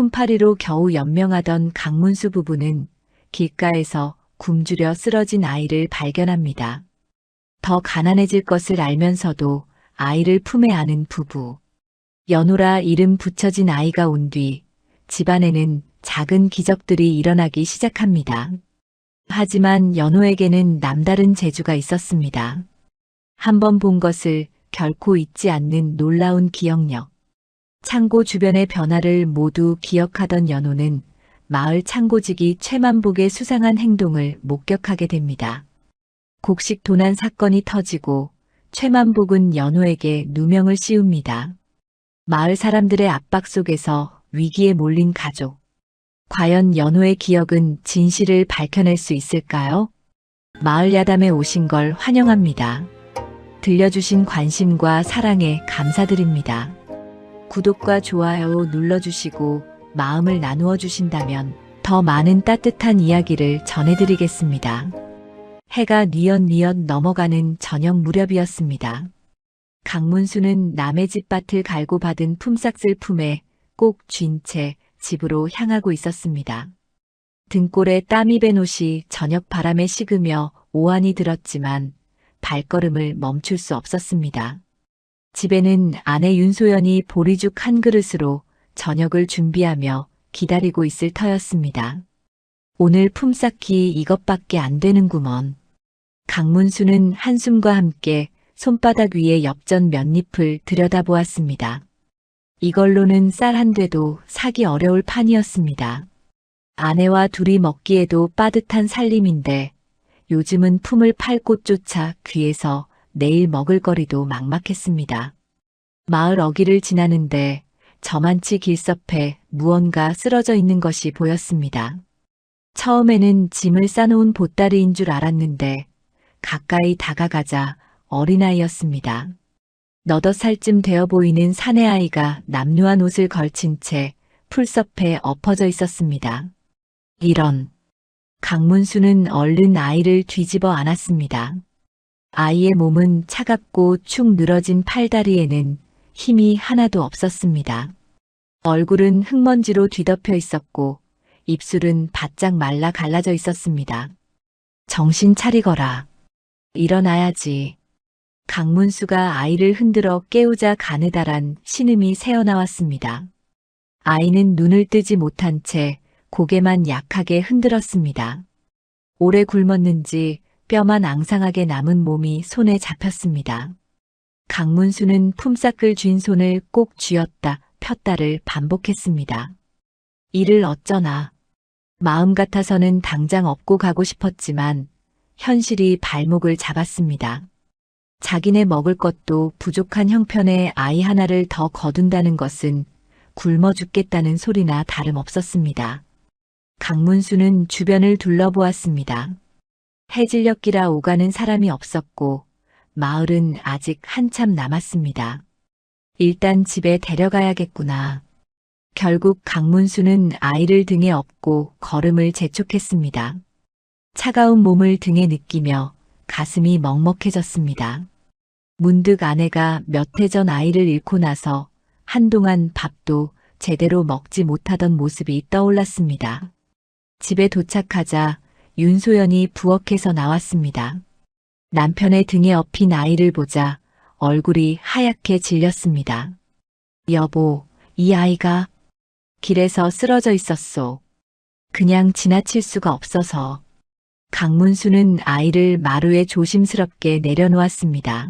품팔이로 겨우 연명하던 강문수 부부는 길가에서 굶주려 쓰러진 아이를 발견합니다. 더 가난해질 것을 알면서도 아이를 품에 안은 부부. 연호라 이름 붙여진 아이가 온 뒤 집안에는 작은 기적들이 일어나기 시작합니다. 하지만 연호에게는 남다른 재주가 있었습니다. 한 번 본 것을 결코 잊지 않는 놀라운 기억력. 창고 주변의 변화를 모두 기억하던 연호는 마을 창고직이 최만복의 수상한 행동을 목격하게 됩니다. 곡식 도난 사건이 터지고 최만복은 연호에게 누명을 씌웁니다. 마을 사람들의 압박 속에서 위기에 몰린 가족. 과연 연호의 기억은 진실을 밝혀낼 수 있을까요? 마을 야담에 오신 걸 환영합니다. 들려주신 관심과 사랑에 감사드립니다. 구독과 좋아요 눌러주시고 마음을 나누어 주신다면 더 많은 따뜻한 이야기를 전해드리겠습니다. 해가 뉘엿뉘엿 넘어가는 저녁 무렵이었습니다. 강문수는 남의 집밭을 갈고 받은 품삯을 품에 꼭 쥔 채 집으로 향하고 있었습니다. 등골에 땀이 밴 옷이 저녁 바람에 식으며 오한이 들었지만 발걸음을 멈출 수 없었습니다. 집에는 아내 윤소연이 보리죽 한 그릇으로 저녁을 준비하며 기다리고 있을 터였습니다. 오늘 품삯이 이것밖에 안 되는구먼. 강문수는 한숨과 함께 손바닥 위에 엽전 몇 잎을 들여다보았습니다. 이걸로는 쌀 한 되도 사기 어려울 판이었습니다. 아내와 둘이 먹기에도 빠듯한 살림인데 요즘은 품을 팔 곳조차 귀해서 내일 먹을 거리도 막막했습니다. 마을 어귀를 지나는데 저만치 길섭해 무언가 쓰러져 있는 것이 보였습니다. 처음에는 짐을 싸놓은 보따리인 줄 알았는데 가까이 다가가자 어린아이였습니다. 너덧 살쯤 되어 보이는 사내아이가 남루한 옷을 걸친 채 풀섭에 엎어져 있었습니다. 이런. 강문수는 얼른 아이를 뒤집어 안았습니다. 아이의 몸은 차갑고 축 늘어진 팔다리에는 힘이 하나도 없었습니다. 얼굴은 흙먼지로 뒤덮여 있었고 입술은 바짝 말라 갈라져 있었습니다. 정신 차리거라. 일어나야지. 강문수가 아이를 흔들어 깨우자 가느다란 신음이 새어나왔습니다. 아이는 눈을 뜨지 못한 채 고개만 약하게 흔들었습니다. 오래 굶었는지 뼈만 앙상하게 남은 몸이 손에 잡혔습니다. 강문수는 품삯을 쥔 손을 꼭 쥐었다 폈다를 반복했습니다. 이를 어쩌나. 마음 같아서는 당장 업고 가고 싶었지만 현실이 발목을 잡았습니다. 자기네 먹을 것도 부족한 형편에 아이 하나를 더 거둔다는 것은 굶어 죽겠다는 소리나 다름없었습니다. 강문수는 주변을 둘러보았습니다. 해질녘이라 오가는 사람이 없었고 마을은 아직 한참 남았습니다. 일단 집에 데려가야겠구나. 결국 강문수는 아이를 등에 업고 걸음을 재촉했습니다. 차가운 몸을 등에 느끼며 가슴이 먹먹해졌습니다. 문득 아내가 몇 해 전 아이를 잃고 나서 한동안 밥도 제대로 먹지 못하던 모습이 떠올랐습니다. 집에 도착하자 윤소연이 부엌에서 나왔습니다. 남편의 등에 업힌 아이를 보자 얼굴이 하얗게 질렸습니다. 여보, 이 아이가 길에서 쓰러져 있었소. 그냥 지나칠 수가 없어서. 강문수는 아이를 마루에 조심스럽게 내려놓았습니다.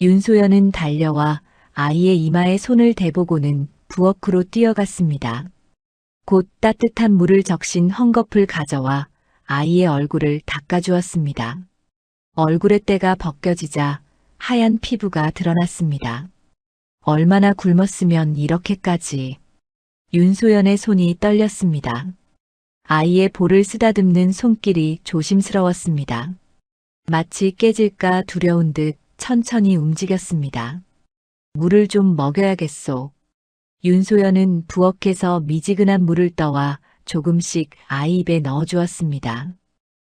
윤소연은 달려와 아이의 이마에 손을 대보고는 부엌으로 뛰어갔습니다. 곧 따뜻한 물을 적신 헝겊을 가져와 아이의 얼굴을 닦아주었습니다. 얼굴의 때가 벗겨지자 하얀 피부가 드러났습니다. 얼마나 굶었으면 이렇게까지. 윤소연의 손이 떨렸습니다. 아이의 볼을 쓰다듬는 손길이 조심스러웠습니다. 마치 깨질까 두려운 듯 천천히 움직였습니다. 물을 좀 먹여야겠소. 윤소연은 부엌에서 미지근한 물을 떠와 조금씩 아이 입에 넣어주었습니다.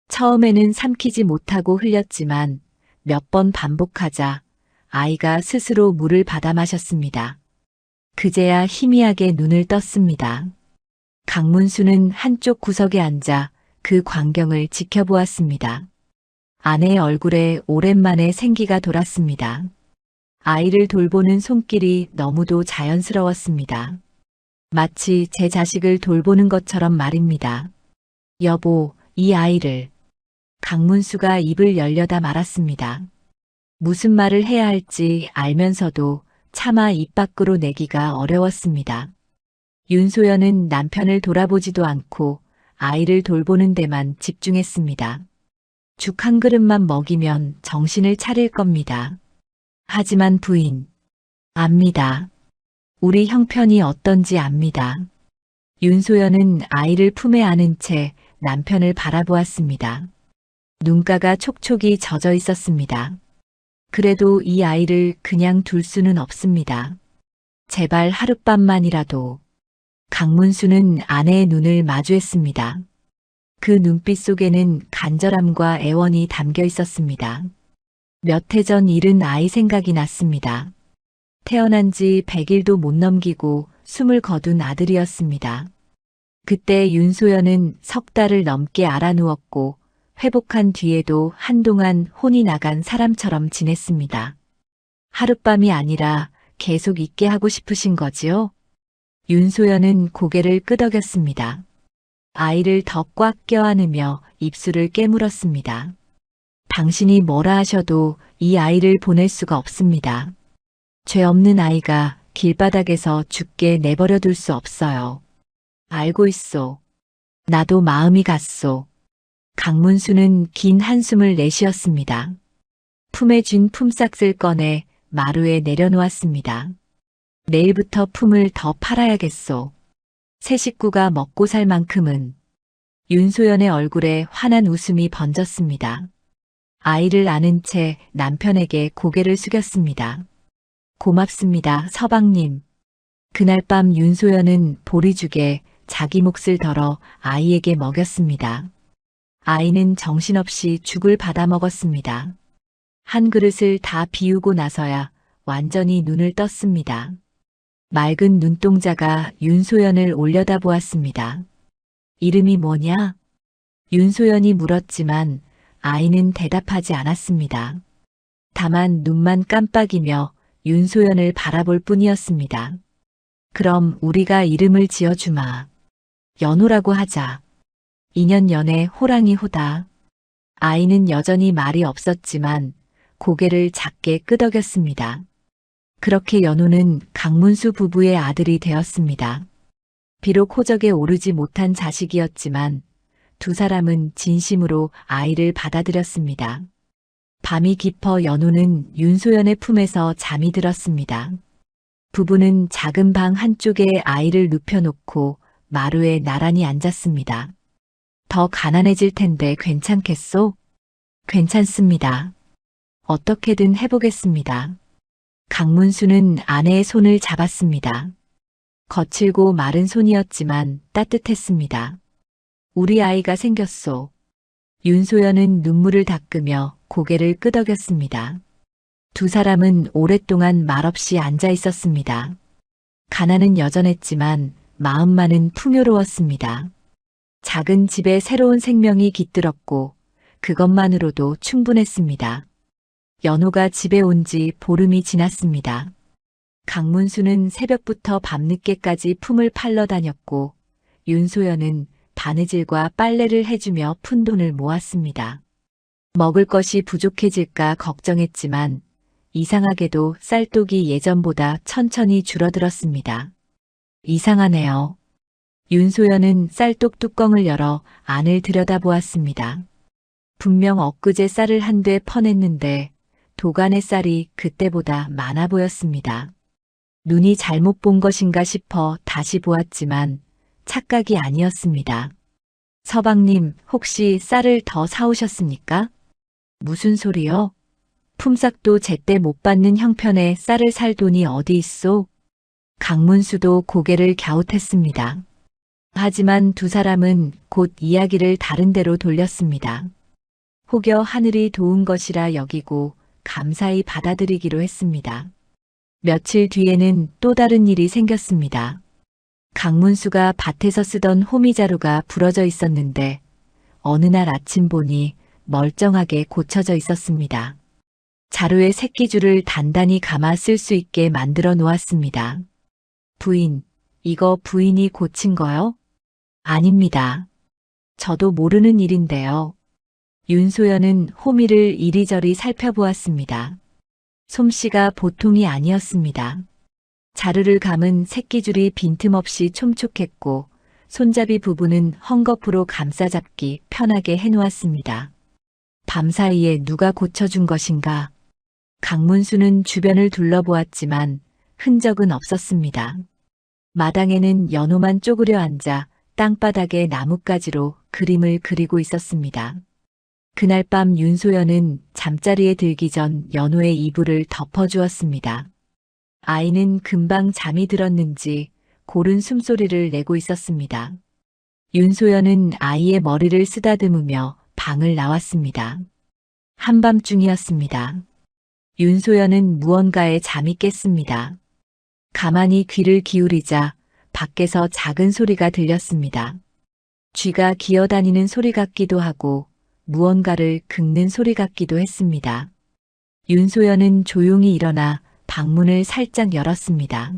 처음에는 삼키지 못하고 흘렸지만 몇 번 반복하자 아이가 스스로 물을 받아 마셨습니다. 그제야 희미하게 눈을 떴습니다. 강문수는 한쪽 구석에 앉아 그 광경을 지켜보았습니다. 아내의 얼굴에 오랜만에 생기가 돌았습니다. 아이를 돌보는 손길이 너무도 자연스러웠습니다. 마치 제 자식을 돌보는 것처럼 말입니다. 여보, 이 아이를. 강문수가 입을 열려다 말았습니다. 무슨 말을 해야 할지 알면서도 차마 입 밖으로 내기가 어려웠습니다. 윤소연은 남편을 돌아보지도 않고 아이를 돌보는 데만 집중했습니다. 죽 한 그릇만 먹이면 정신을 차릴 겁니다. 하지만 부인, 압니다. 우리 형편이 어떤지 압니다. 윤소연은 아이를 품에 안은 채 남편을 바라보았습니다. 눈가가 촉촉이 젖어 있었습니다. 그래도 이 아이를 그냥 둘 수는 없습니다. 제발 하룻밤만이라도. 강문수는 아내의 눈을 마주했습니다. 그 눈빛 속에는 간절함과 애원이 담겨 있었습니다. 몇 해 전 잃은 아이 생각이 났습니다. 태어난 지 100일도 못 넘기고 숨을 거둔 아들이었습니다. 그때 윤소연은 석 달을 넘게 알아누웠고 회복한 뒤에도 한동안 혼이 나간 사람처럼 지냈습니다. 하룻밤이 아니라 계속 있게 하고 싶으신 거지요? 윤소연은 고개를 끄덕였습니다. 아이를 더 꽉 껴안으며 입술을 깨물었습니다. 당신이 뭐라 하셔도 이 아이를 보낼 수가 없습니다. 죄 없는 아이가 길바닥에서 죽게 내버려 둘 수 없어요. 알고 있소. 나도 마음이 갔소. 강문수는 긴 한숨을 내쉬었습니다. 품에 쥔 품삯을 꺼내 마루에 내려놓았습니다. 내일부터 품을 더 팔아야겠소. 새 식구가 먹고 살 만큼은. 윤소연의 얼굴에 환한 웃음이 번졌습니다. 아이를 안은 채 남편에게 고개를 숙였습니다. 고맙습니다, 서방님. 그날 밤 윤소연은 보리죽에 자기 몫을 덜어 아이에게 먹였습니다. 아이는 정신없이 죽을 받아 먹었습니다. 한 그릇을 다 비우고 나서야 완전히 눈을 떴습니다. 맑은 눈동자가 윤소연을 올려다보았습니다. 이름이 뭐냐? 윤소연이 물었지만 아이는 대답하지 않았습니다. 다만 눈만 깜빡이며 윤소연을 바라볼 뿐이었습니다. 그럼 우리가 이름을 지어주마. 연호라고 하자. 2년 연애 호랑이 호다. 아이는 여전히 말이 없었지만 고개를 작게 끄덕였습니다. 그렇게 연호는 강문수 부부의 아들이 되었습니다. 비록 호적에 오르지 못한 자식이었지만 두 사람은 진심으로 아이를 받아들였습니다. 밤이 깊어 연호는 윤소연의 품에서 잠이 들었습니다. 부부는 작은 방 한쪽에 아이를 눕혀놓고 마루에 나란히 앉았습니다. 더 가난해질 텐데 괜찮겠소? 괜찮습니다. 어떻게든 해보겠습니다. 강문수는 아내의 손을 잡았습니다. 거칠고 마른 손이었지만 따뜻했습니다. 우리 아이가 생겼소. 윤소연은 눈물을 닦으며 고개를 끄덕였습니다. 두 사람은 오랫동안 말없이 앉아 있었습니다. 가난은 여전했지만 마음만은 풍요로웠습니다. 작은 집에 새로운 생명이 깃들었고 그것만으로도 충분했습니다. 연호가 집에 온 지 보름이 지났습니다. 강문수는 새벽부터 밤늦게까지 품을 팔러 다녔고 윤소연은 바느질과 빨래를 해주며 푼돈을 모았습니다. 먹을 것이 부족해질까 걱정했지만 이상하게도 쌀독이 예전보다 천천히 줄어들었습니다. 이상하네요. 윤소연은 쌀독 뚜껑을 열어 안을 들여다보았습니다. 분명 엊그제 쌀을 한 돼 퍼냈는데 도간의 쌀이 그때보다 많아 보였습니다. 눈이 잘못 본 것인가 싶어 다시 보았지만 착각이 아니었습니다. 서방님, 혹시 쌀을 더 사오셨습니까? 무슨 소리요? 품삯도 제때 못 받는 형편에 쌀을 살 돈이 어디 있소? 강문수도 고개를 갸웃했습니다. 하지만 두 사람은 곧 이야기를 다른 데로 돌렸습니다. 혹여 하늘이 도운 것이라 여기고 감사히 받아들이기로 했습니다. 며칠 뒤에는 또 다른 일이 생겼습니다. 강문수가 밭에서 쓰던 호미자루가 부러져 있었는데 어느 날 아침 보니 멀쩡하게 고쳐져 있었습니다. 자루에 새끼줄을 단단히 감아 쓸 수 있게 만들어 놓았습니다. 부인, 이거 부인이 고친 거요? 아닙니다. 저도 모르는 일인데요. 윤소연은 호미를 이리저리 살펴보았습니다. 솜씨가 보통이 아니었습니다. 자루를 감은 새끼줄이 빈틈없이 촘촉했고 손잡이 부분은 헝겊으로 감싸잡기 편하게 해놓았습니다. 밤사이에 누가 고쳐준 것인가? 강문수는 주변을 둘러보았지만 흔적은 없었습니다. 마당에는 연호만 쪼그려 앉아 땅바닥에 나뭇가지로 그림을 그리고 있었습니다. 그날 밤 윤소연은 잠자리에 들기 전 연호의 이불을 덮어주었습니다. 아이는 금방 잠이 들었는지 고른 숨소리를 내고 있었습니다. 윤소연은 아이의 머리를 쓰다듬으며 방을 나왔습니다. 한밤중이었습니다. 윤소연은 무언가에 잠이 깼습니다. 가만히 귀를 기울이자 밖에서 작은 소리가 들렸습니다. 쥐가 기어다니는 소리 같기도 하고 무언가를 긁는 소리 같기도 했습니다. 윤소연은 조용히 일어나 방문을 살짝 열었습니다.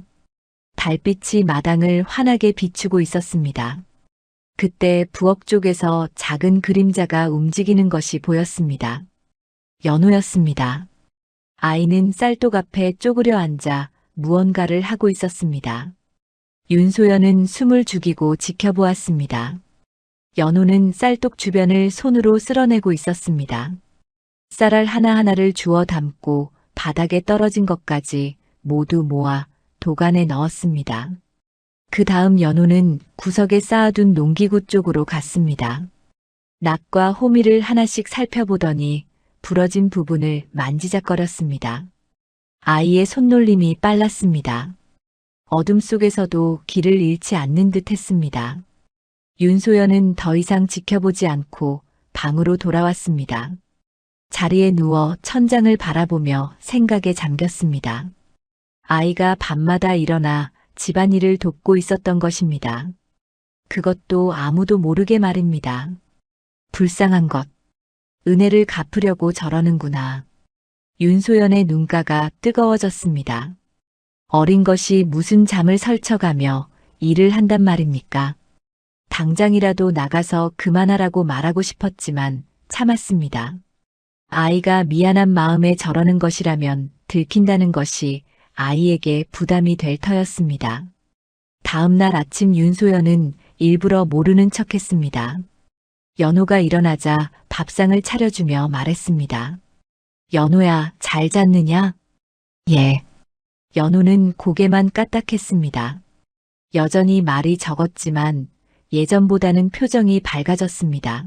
달빛이 마당을 환하게 비추고 있었습니다. 그때 부엌 쪽에서 작은 그림자가 움직이는 것이 보였습니다. 연호였습니다. 아이는 쌀독 앞에 쪼그려 앉아 무언가를 하고 있었습니다. 윤소연은 숨을 죽이고 지켜보았습니다. 연호는 쌀독 주변을 손으로 쓸어내고 있었습니다. 쌀알 하나하나를 주워 담고 바닥에 떨어진 것까지 모두 모아 도간에 넣었습니다. 그 다음 연호는 구석에 쌓아둔 농기구 쪽으로 갔습니다. 낙과 호미를 하나씩 살펴보더니 부러진 부분을 만지작거렸습니다. 아이의 손놀림이 빨랐습니다. 어둠 속에서도 길을 잃지 않는 듯 했습니다. 윤소연은 더 이상 지켜보지 않고 방으로 돌아왔습니다. 자리에 누워 천장을 바라보며 생각에 잠겼습니다. 아이가 밤마다 일어나 집안일을 돕고 있었던 것입니다. 그것도 아무도 모르게 말입니다. 불쌍한 것. 은혜를 갚으려고 저러는구나. 윤소연의 눈가가 뜨거워졌습니다. 어린 것이 무슨 잠을 설쳐가며 일을 한단 말입니까? 당장이라도 나가서 그만하라고 말하고 싶었지만 참았습니다. 아이가 미안한 마음에 저러는 것이라면 들킨다는 것이 아이에게 부담이 될 터였습니다. 다음 날 아침 윤소연은 일부러 모르는 척했습니다. 연호가 일어나자 밥상을 차려주며 말했습니다. 연호야, 잘 잤느냐? 예. 연호는 고개만 까딱했습니다. 여전히 말이 적었지만 예전보다는 표정이 밝아졌습니다.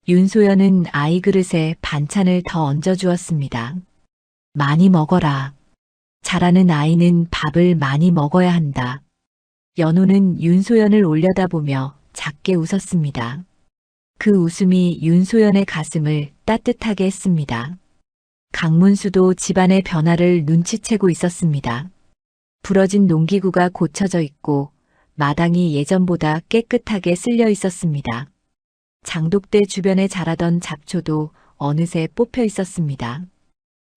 윤소연은 아이 그릇에 반찬을 더 얹어주었습니다. 많이 먹어라. 자라는 아이는 밥을 많이 먹어야 한다. 연호는 윤소연을 올려다보며 작게 웃었습니다. 그 웃음이 윤소연의 가슴을 따뜻하게 했습니다. 강문수도 집안의 변화를 눈치채고 있었습니다. 부러진 농기구가 고쳐져 있고 마당이 예전보다 깨끗하게 쓸려 있었습니다. 장독대 주변에 자라던 잡초도 어느새 뽑혀 있었습니다.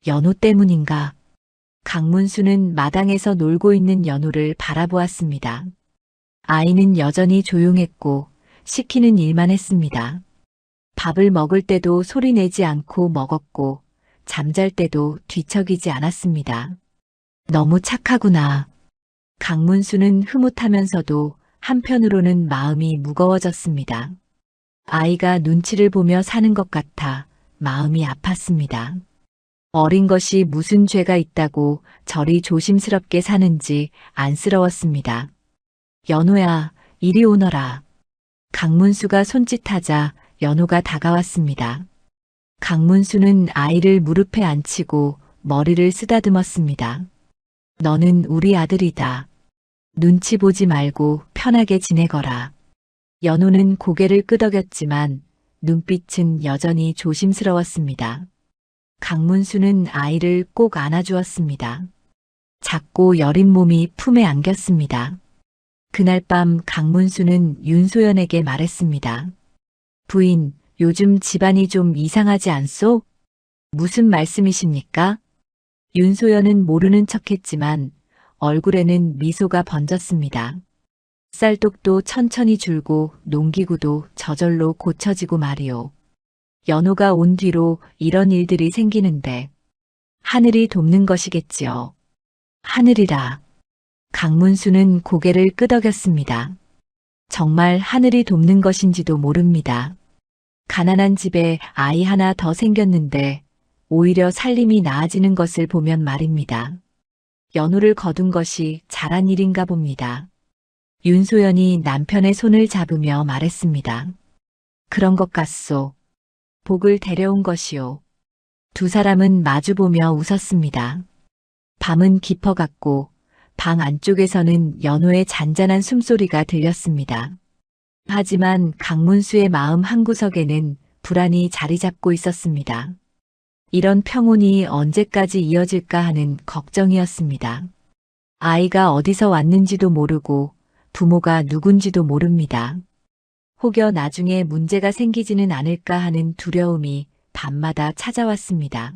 연호 때문인가? 강문수는 마당에서 놀고 있는 연호를 바라보았습니다. 아이는 여전히 조용했고 시키는 일만 했습니다. 밥을 먹을 때도 소리 내지 않고 먹었고 잠잘 때도 뒤척이지 않았습니다. 너무 착하구나. 강문수는 흐뭇하면서도 한편으로는 마음이 무거워졌습니다. 아이가 눈치를 보며 사는 것 같아 마음이 아팠습니다. 어린 것이 무슨 죄가 있다고 저리 조심스럽게 사는지 안쓰러웠습니다. 연호야, 이리 오너라. 강문수가 손짓하자 연호가 다가왔습니다. 강문수는 아이를 무릎에 앉히고 머리를 쓰다듬었습니다. 너는 우리 아들이다. 눈치 보지 말고 편하게 지내거라. 연호는 고개를 끄덕였지만 눈빛은 여전히 조심스러웠습니다. 강문수는 아이를 꼭 안아주었습니다. 작고 여린 몸이 품에 안겼습니다. 그날 밤 강문수는 윤소연에게 말했습니다. 부인, 요즘 집안이 좀 이상하지 않소? 무슨 말씀이십니까? 윤소연은 모르는 척했지만 얼굴에는 미소가 번졌습니다. 쌀독도 천천히 줄고 농기구도 저절로 고쳐지고 말이오. 연호가 온 뒤로 이런 일들이 생기는데 하늘이 돕는 것이겠지요. 하늘이라. 강문수는 고개를 끄덕였습니다. 정말 하늘이 돕는 것인지도 모릅니다. 가난한 집에 아이 하나 더 생겼는데 오히려 살림이 나아지는 것을 보면 말입니다. 연호를 거둔 것이 잘한 일인가 봅니다. 윤소연이 남편의 손을 잡으며 말했습니다. 그런 것 같소. 복을 데려온 것이오. 두 사람은 마주보며 웃었습니다. 밤은 깊어갔고 방 안쪽에서는 연호의 잔잔한 숨소리가 들렸습니다. 하지만 강문수의 마음 한구석에는 불안이 자리 잡고 있었습니다. 이런 평온이 언제까지 이어질까 하는 걱정이었습니다. 아이가 어디서 왔는지도 모르고 부모가 누군지도 모릅니다. 혹여 나중에 문제가 생기지는 않을까 하는 두려움이 밤마다 찾아왔습니다.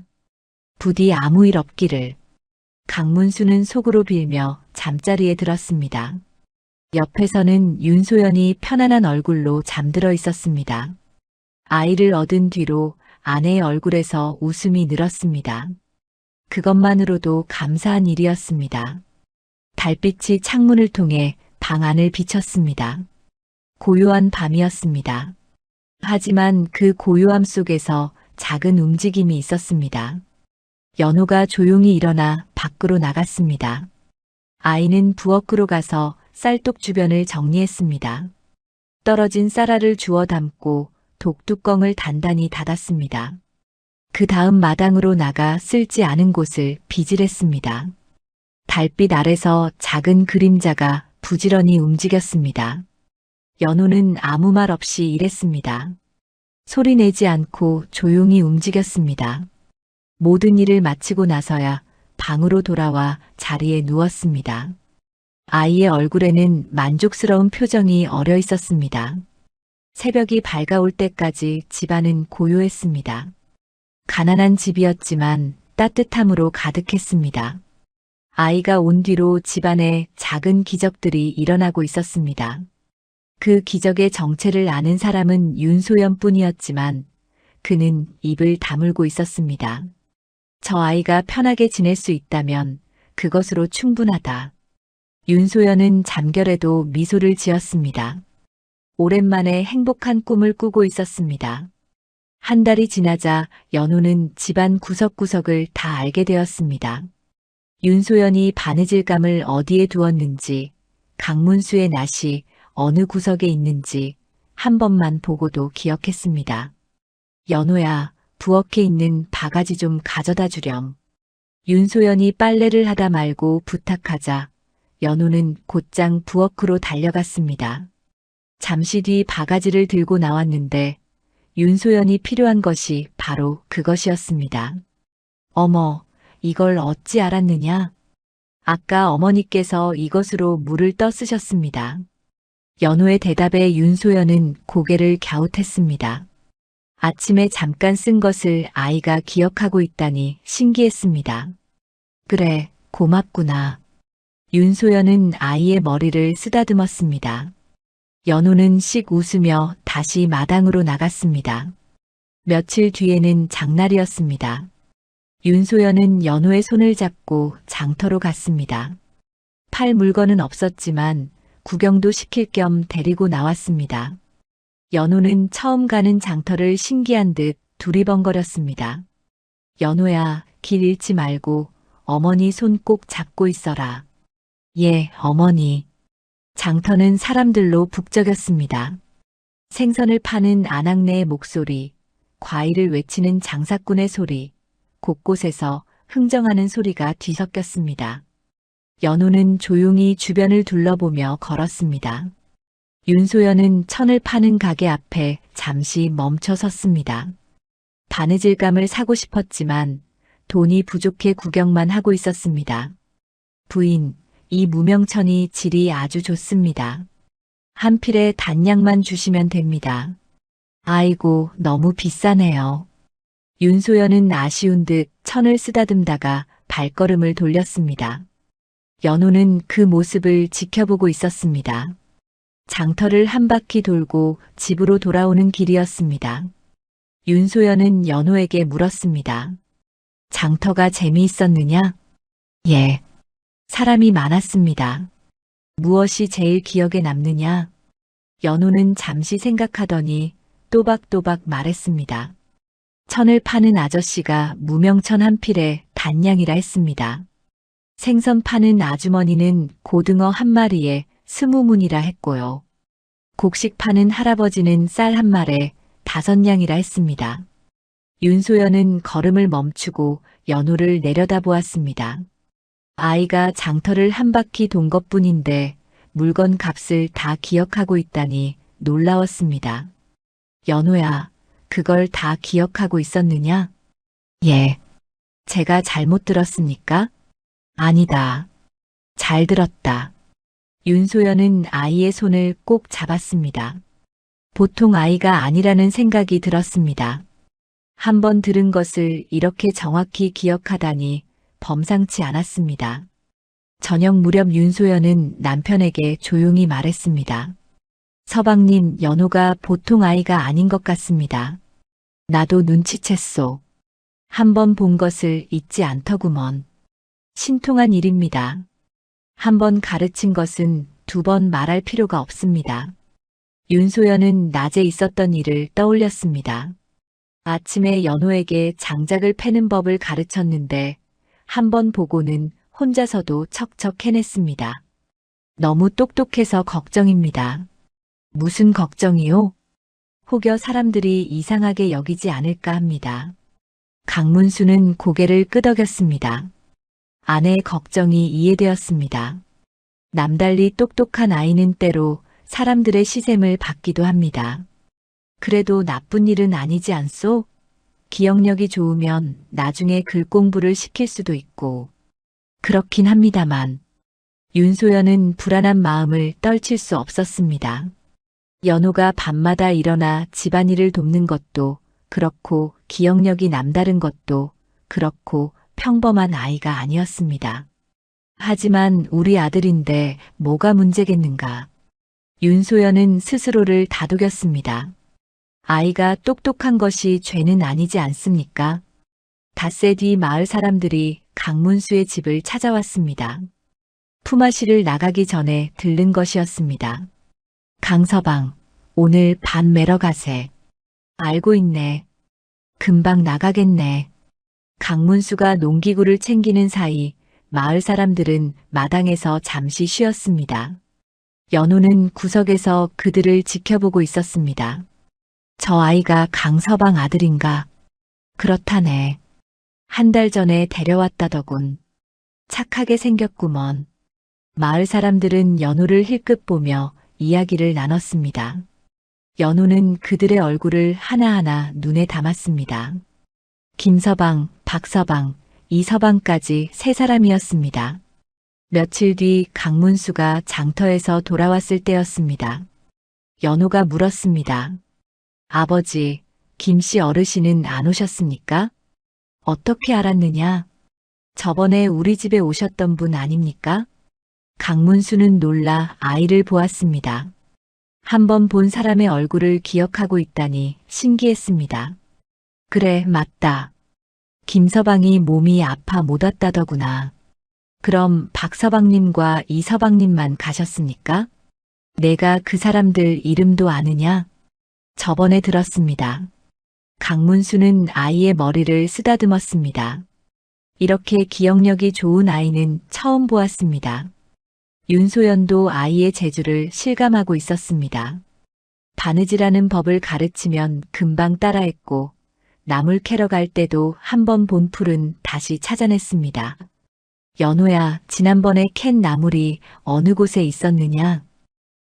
부디 아무 일 없기를. 강문수는 속으로 빌며 잠자리에 들었습니다. 옆에서는 윤소연이 편안한 얼굴로 잠들어 있었습니다. 아이를 얻은 뒤로 아내의 얼굴에서 웃음이 늘었습니다. 그것만으로도 감사한 일이었습니다. 달빛이 창문을 통해 방 안을 비쳤습니다. 고요한 밤이었습니다. 하지만 그 고요함 속에서 작은 움직임이 있었습니다. 연호가 조용히 일어나 밖으로 나갔습니다. 아이는 부엌으로 가서 쌀독 주변을 정리했습니다. 떨어진 쌀알을 주워 담고 독뚜껑을 단단히 닫았습니다. 그 다음 마당으로 나가 쓸지 않은 곳을 비질했습니다. 달빛 아래서 작은 그림자가 부지런히 움직였습니다. 연호는 아무 말 없이 일했습니다. 소리 내지 않고 조용히 움직였습니다. 모든 일을 마치고 나서야 방으로 돌아와 자리에 누웠습니다. 아이의 얼굴에는 만족스러운 표정이 어려 있었습니다. 새벽이 밝아올 때까지 집안은 고요했습니다. 가난한 집이었지만 따뜻함으로 가득했습니다. 아이가 온 뒤로 집안에 작은 기적들이 일어나고 있었습니다. 그 기적의 정체를 아는 사람은 윤소연 뿐이었지만 그는 입을 다물고 있었습니다. 저 아이가 편하게 지낼 수 있다면 그것으로 충분하다. 윤소연은 잠결에도 미소를 지었습니다. 오랜만에 행복한 꿈을 꾸고 있었습니다. 한 달이 지나자 연호는 집안 구석구석을 다 알게 되었습니다. 윤소연이 바느질감을 어디에 두었는지, 강문수의 낫이 어느 구석에 있는지 한 번만 보고도 기억했습니다. 연호야, 부엌에 있는 바가지 좀 가져다 주렴. 윤소연이 빨래를 하다 말고 부탁하자 연호는 곧장 부엌으로 달려갔습니다. 잠시 뒤 바가지를 들고 나왔는데 윤소연이 필요한 것이 바로 그것이었습니다. 어머, 이걸 어찌 알았느냐? 아까 어머니께서 이것으로 물을 떠쓰셨습니다. 연호의 대답에 윤소연은 고개를 갸웃했습니다. 아침에 잠깐 쓴 것을 아이가 기억하고 있다니 신기했습니다. 그래, 고맙구나. 윤소연은 아이의 머리를 쓰다듬었습니다. 연호는 씩 웃으며 다시 마당으로 나갔습니다. 며칠 뒤에는 장날이었습니다. 윤소연은 연호의 손을 잡고 장터로 갔습니다. 팔 물건은 없었지만 구경도 시킬 겸 데리고 나왔습니다. 연호는 처음 가는 장터를 신기한 듯 두리번거렸습니다. 연호야, 길 잃지 말고 어머니 손 꼭 잡고 있어라. 예, 어머니. 장터는 사람들로 북적였습니다. 생선을 파는 아낙네의 목소리, 과일을 외치는 장사꾼의 소리, 곳곳에서 흥정하는 소리가 뒤섞였습니다. 연호는 조용히 주변을 둘러보며 걸었습니다. 윤소연은 천을 파는 가게 앞에 잠시 멈춰 섰습니다. 바느질감을 사고 싶었지만 돈이 부족해 구경만 하고 있었습니다. 부인, 이 무명천이 질이 아주 좋습니다. 한 필에 단량만 주시면 됩니다. 아이고, 너무 비싸네요. 윤소연은 아쉬운 듯 천을 쓰다듬다가 발걸음을 돌렸습니다. 연호는 그 모습을 지켜보고 있었습니다. 장터를 한 바퀴 돌고 집으로 돌아오는 길이었습니다. 윤소연은 연호에게 물었습니다. 장터가 재미있었느냐? 예. 사람이 많았습니다. 무엇이 제일 기억에 남느냐? 연호는 잠시 생각하더니 또박또박 말했습니다. 천을 파는 아저씨가 무명천 한 필에 단량이라 했습니다. 생선 파는 아주머니는 고등어 한 마리에 20문이라 했고요. 곡식 파는 할아버지는 쌀 한 말에 5냥이라 했습니다. 윤소연은 걸음을 멈추고 연호를 내려다보았습니다. 아이가 장터를 한 바퀴 돈 것뿐인데 물건 값을 다 기억하고 있다니 놀라웠습니다. 연호야, 그걸 다 기억하고 있었느냐? 예. 제가 잘못 들었습니까? 아니다. 잘 들었다. 윤소연은 아이의 손을 꼭 잡았습니다. 보통 아이가 아니라는 생각이 들었습니다. 한번 들은 것을 이렇게 정확히 기억하다니 범상치 않았습니다. 저녁 무렵 윤소연은 남편에게 조용히 말했습니다. 서방님, 연호가 보통 아이가 아닌 것 같습니다. 나도 눈치챘소. 한번 본 것을 잊지 않더구먼. 신통한 일입니다. 한번 가르친 것은 2번 말할 필요가 없습니다. 윤소연은 낮에 있었던 일을 떠올렸습니다. 아침에 연호에게 장작을 패는 법을 가르쳤는데 한 번 보고는 혼자서도 척척 해냈습니다. 너무 똑똑해서 걱정입니다. 무슨 걱정이요? 혹여 사람들이 이상하게 여기지 않을까 합니다. 강문수는 고개를 끄덕였습니다. 아내의 걱정이 이해되었습니다. 남달리 똑똑한 아이는 때로 사람들의 시샘을 받기도 합니다. 그래도 나쁜 일은 아니지 않소? 기억력이 좋으면 나중에 글 공부를 시킬 수도 있고. 그렇긴 합니다만. 윤소연은 불안한 마음을 떨칠 수 없었습니다. 연호가 밤마다 일어나 집안일을 돕는 것도 그렇고 기억력이 남다른 것도 그렇고 평범한 아이가 아니었습니다. 하지만 우리 아들인데 뭐가 문제겠는가. 윤소연은 스스로를 다독였습니다. 아이가 똑똑한 것이 죄는 아니지 않습니까? 닷새 뒤 마을 사람들이 강문수의 집을 찾아왔습니다. 품앗이를 나가기 전에 들른 것이었습니다. 강서방, 오늘 반 매러 가세. 알고 있네. 금방 나가겠네. 강문수가 농기구를 챙기는 사이 마을 사람들은 마당에서 잠시 쉬었습니다. 연호는 구석에서 그들을 지켜보고 있었습니다. 저 아이가 강서방 아들인가? 그렇다네. 한 달 전에 데려왔다더군. 착하게 생겼구먼. 마을 사람들은 연호를 힐끗 보며 이야기를 나눴습니다. 연호는 그들의 얼굴을 하나하나 눈에 담았습니다. 김서방, 박서방, 이서방까지 3사람이었습니다. 며칠 뒤 강문수가 장터에서 돌아왔을 때였습니다. 연호가 물었습니다. 아버지, 김씨 어르신은 안 오셨습니까? 어떻게 알았느냐? 저번에 우리 집에 오셨던 분 아닙니까? 강문수는 놀라 아이를 보았습니다. 한번 본 사람의 얼굴을 기억하고 있다니 신기했습니다. 그래, 맞다. 김서방이 몸이 아파 못 왔다더구나. 그럼 박서방님과 이서방님만 가셨습니까? 내가 그 사람들 이름도 아느냐? 저번에 들었습니다. 강문수는 아이의 머리를 쓰다듬었습니다. 이렇게 기억력이 좋은 아이는 처음 보았습니다. 윤소연도 아이의 재주를 실감하고 있었습니다. 바느질하는 법을 가르치면 금방 따라했고 나물 캐러 갈 때도 한 번 본 풀은 다시 찾아냈습니다. 연호야, 지난번에 캔 나물이 어느 곳에 있었느냐?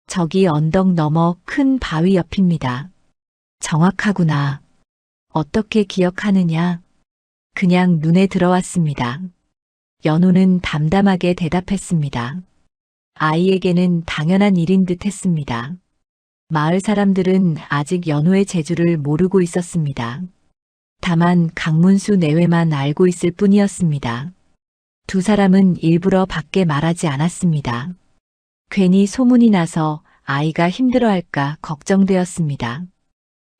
저기 언덕 너머 큰 바위 옆입니다. 정확하구나. 어떻게 기억하느냐? 그냥 눈에 들어왔습니다. 연호는 담담하게 대답했습니다. 아이에게는 당연한 일인 듯 했습니다. 마을 사람들은 아직 연호의 재주를 모르고 있었습니다. 다만 강문수 내외만 알고 있을 뿐이었습니다. 두 사람은 일부러 밖에 말하지 않았습니다. 괜히 소문이 나서 아이가 힘들어할까 걱정되었습니다.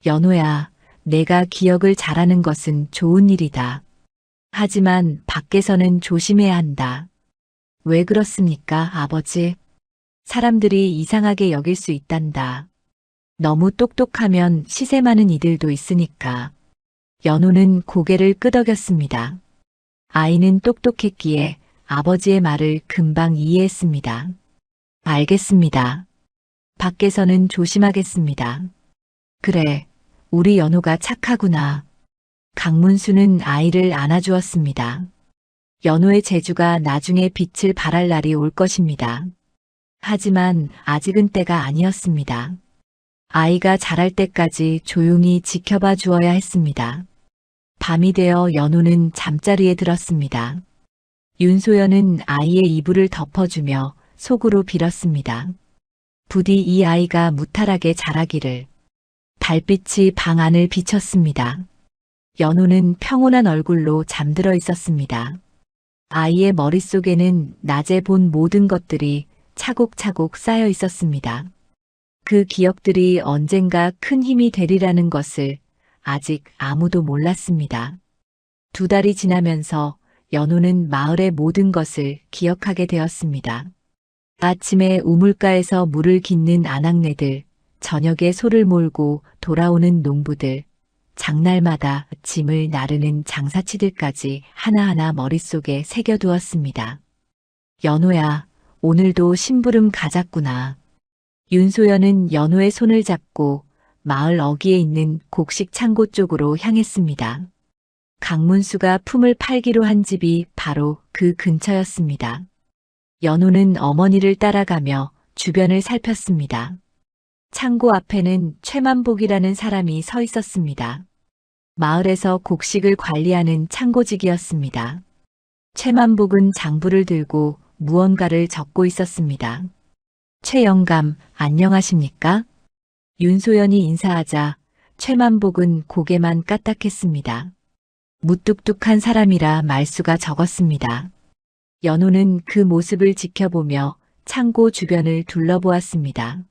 연호야, 내가 기억을 잘하는 것은 좋은 일이다. 하지만 밖에서는 조심해야 한다. 왜 그렇습니까, 아버지? 사람들이 이상하게 여길 수 있단다. 너무 똑똑하면 시세 많은 이들도 있으니까. 연호는 고개를 끄덕였습니다. 아이는 똑똑했기에 아버지의 말을 금방 이해했습니다. 알겠습니다. 밖에서는 조심하겠습니다. 그래, 우리 연호가 착하구나. 강문수는 아이를 안아주었습니다. 연호의 재주가 나중에 빛을 발할 날이 올 것입니다. 하지만 아직은 때가 아니었습니다. 아이가 자랄 때까지 조용히 지켜봐 주어야 했습니다. 밤이 되어 연호는 잠자리에 들었습니다. 윤소연은 아이의 이불을 덮어주며 속으로 빌었습니다. 부디 이 아이가 무탈하게 자라기를. 달빛이 방 안을 비쳤습니다. 연호는 평온한 얼굴로 잠들어 있었습니다. 아이의 머릿속에는 낮에 본 모든 것들이 차곡차곡 쌓여 있었습니다. 그 기억들이 언젠가 큰 힘이 되리라는 것을 아직 아무도 몰랐습니다. 2달이 지나면서 연호는 마을의 모든 것을 기억하게 되었습니다. 아침에 우물가에서 물을 깃는 아낙네들, 저녁에 소를 몰고 돌아오는 농부들, 장날마다 짐을 나르는 장사치들까지 하나하나 머릿속에 새겨두었습니다. 연호야, 오늘도 심부름 가자꾸나. 윤소연은 연호의 손을 잡고 마을 어귀에 있는 곡식 창고 쪽으로 향했습니다. 강문수가 품을 팔기로 한 집이 바로 그 근처였습니다. 연호는 어머니를 따라가며 주변을 살폈습니다. 창고 앞에는 최만복이라는 사람이 서 있었습니다. 마을에서 곡식을 관리하는 창고직이었습니다. 최만복은 장부를 들고 무언가를 적고 있었습니다. 최 영감, 안녕하십니까? 윤소연이 인사하자 최만복은 고개만 까딱했습니다. 무뚝뚝한 사람이라 말수가 적었습니다. 연호는 그 모습을 지켜보며 창고 주변을 둘러보았습니다.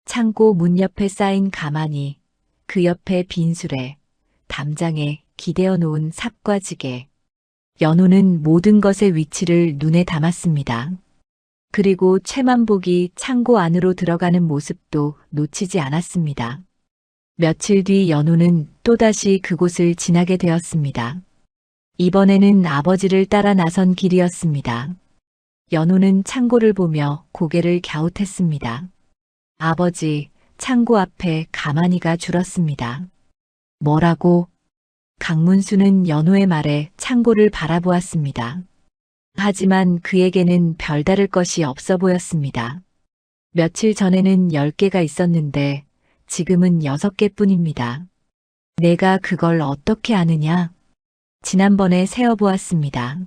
창고 문 옆에 쌓인 가마니, 그 옆에 빈수레, 담장에 기대어 놓은 삽과 지게. 연호는 모든 것의 위치를 눈에 담았습니다. 그리고 최만복이 창고 안으로 들어가는 모습도 놓치지 않았습니다. 며칠 뒤 연호는 또다시 그곳을 지나게 되었습니다. 이번에는 아버지를 따라 나선 길이었습니다. 연호는 창고를 보며 고개를 갸웃했습니다. 아버지, 창고 앞에 가마니가 줄었습니다. 뭐라고? 강문수는 연호의 말에 창고를 바라보았습니다. 하지만 그에게는 별다를 것이 없어 보였습니다. 며칠 전에는 10개가 있었는데 지금은 6개뿐입니다. 내가 그걸 어떻게 아느냐? 지난번에 세어보았습니다.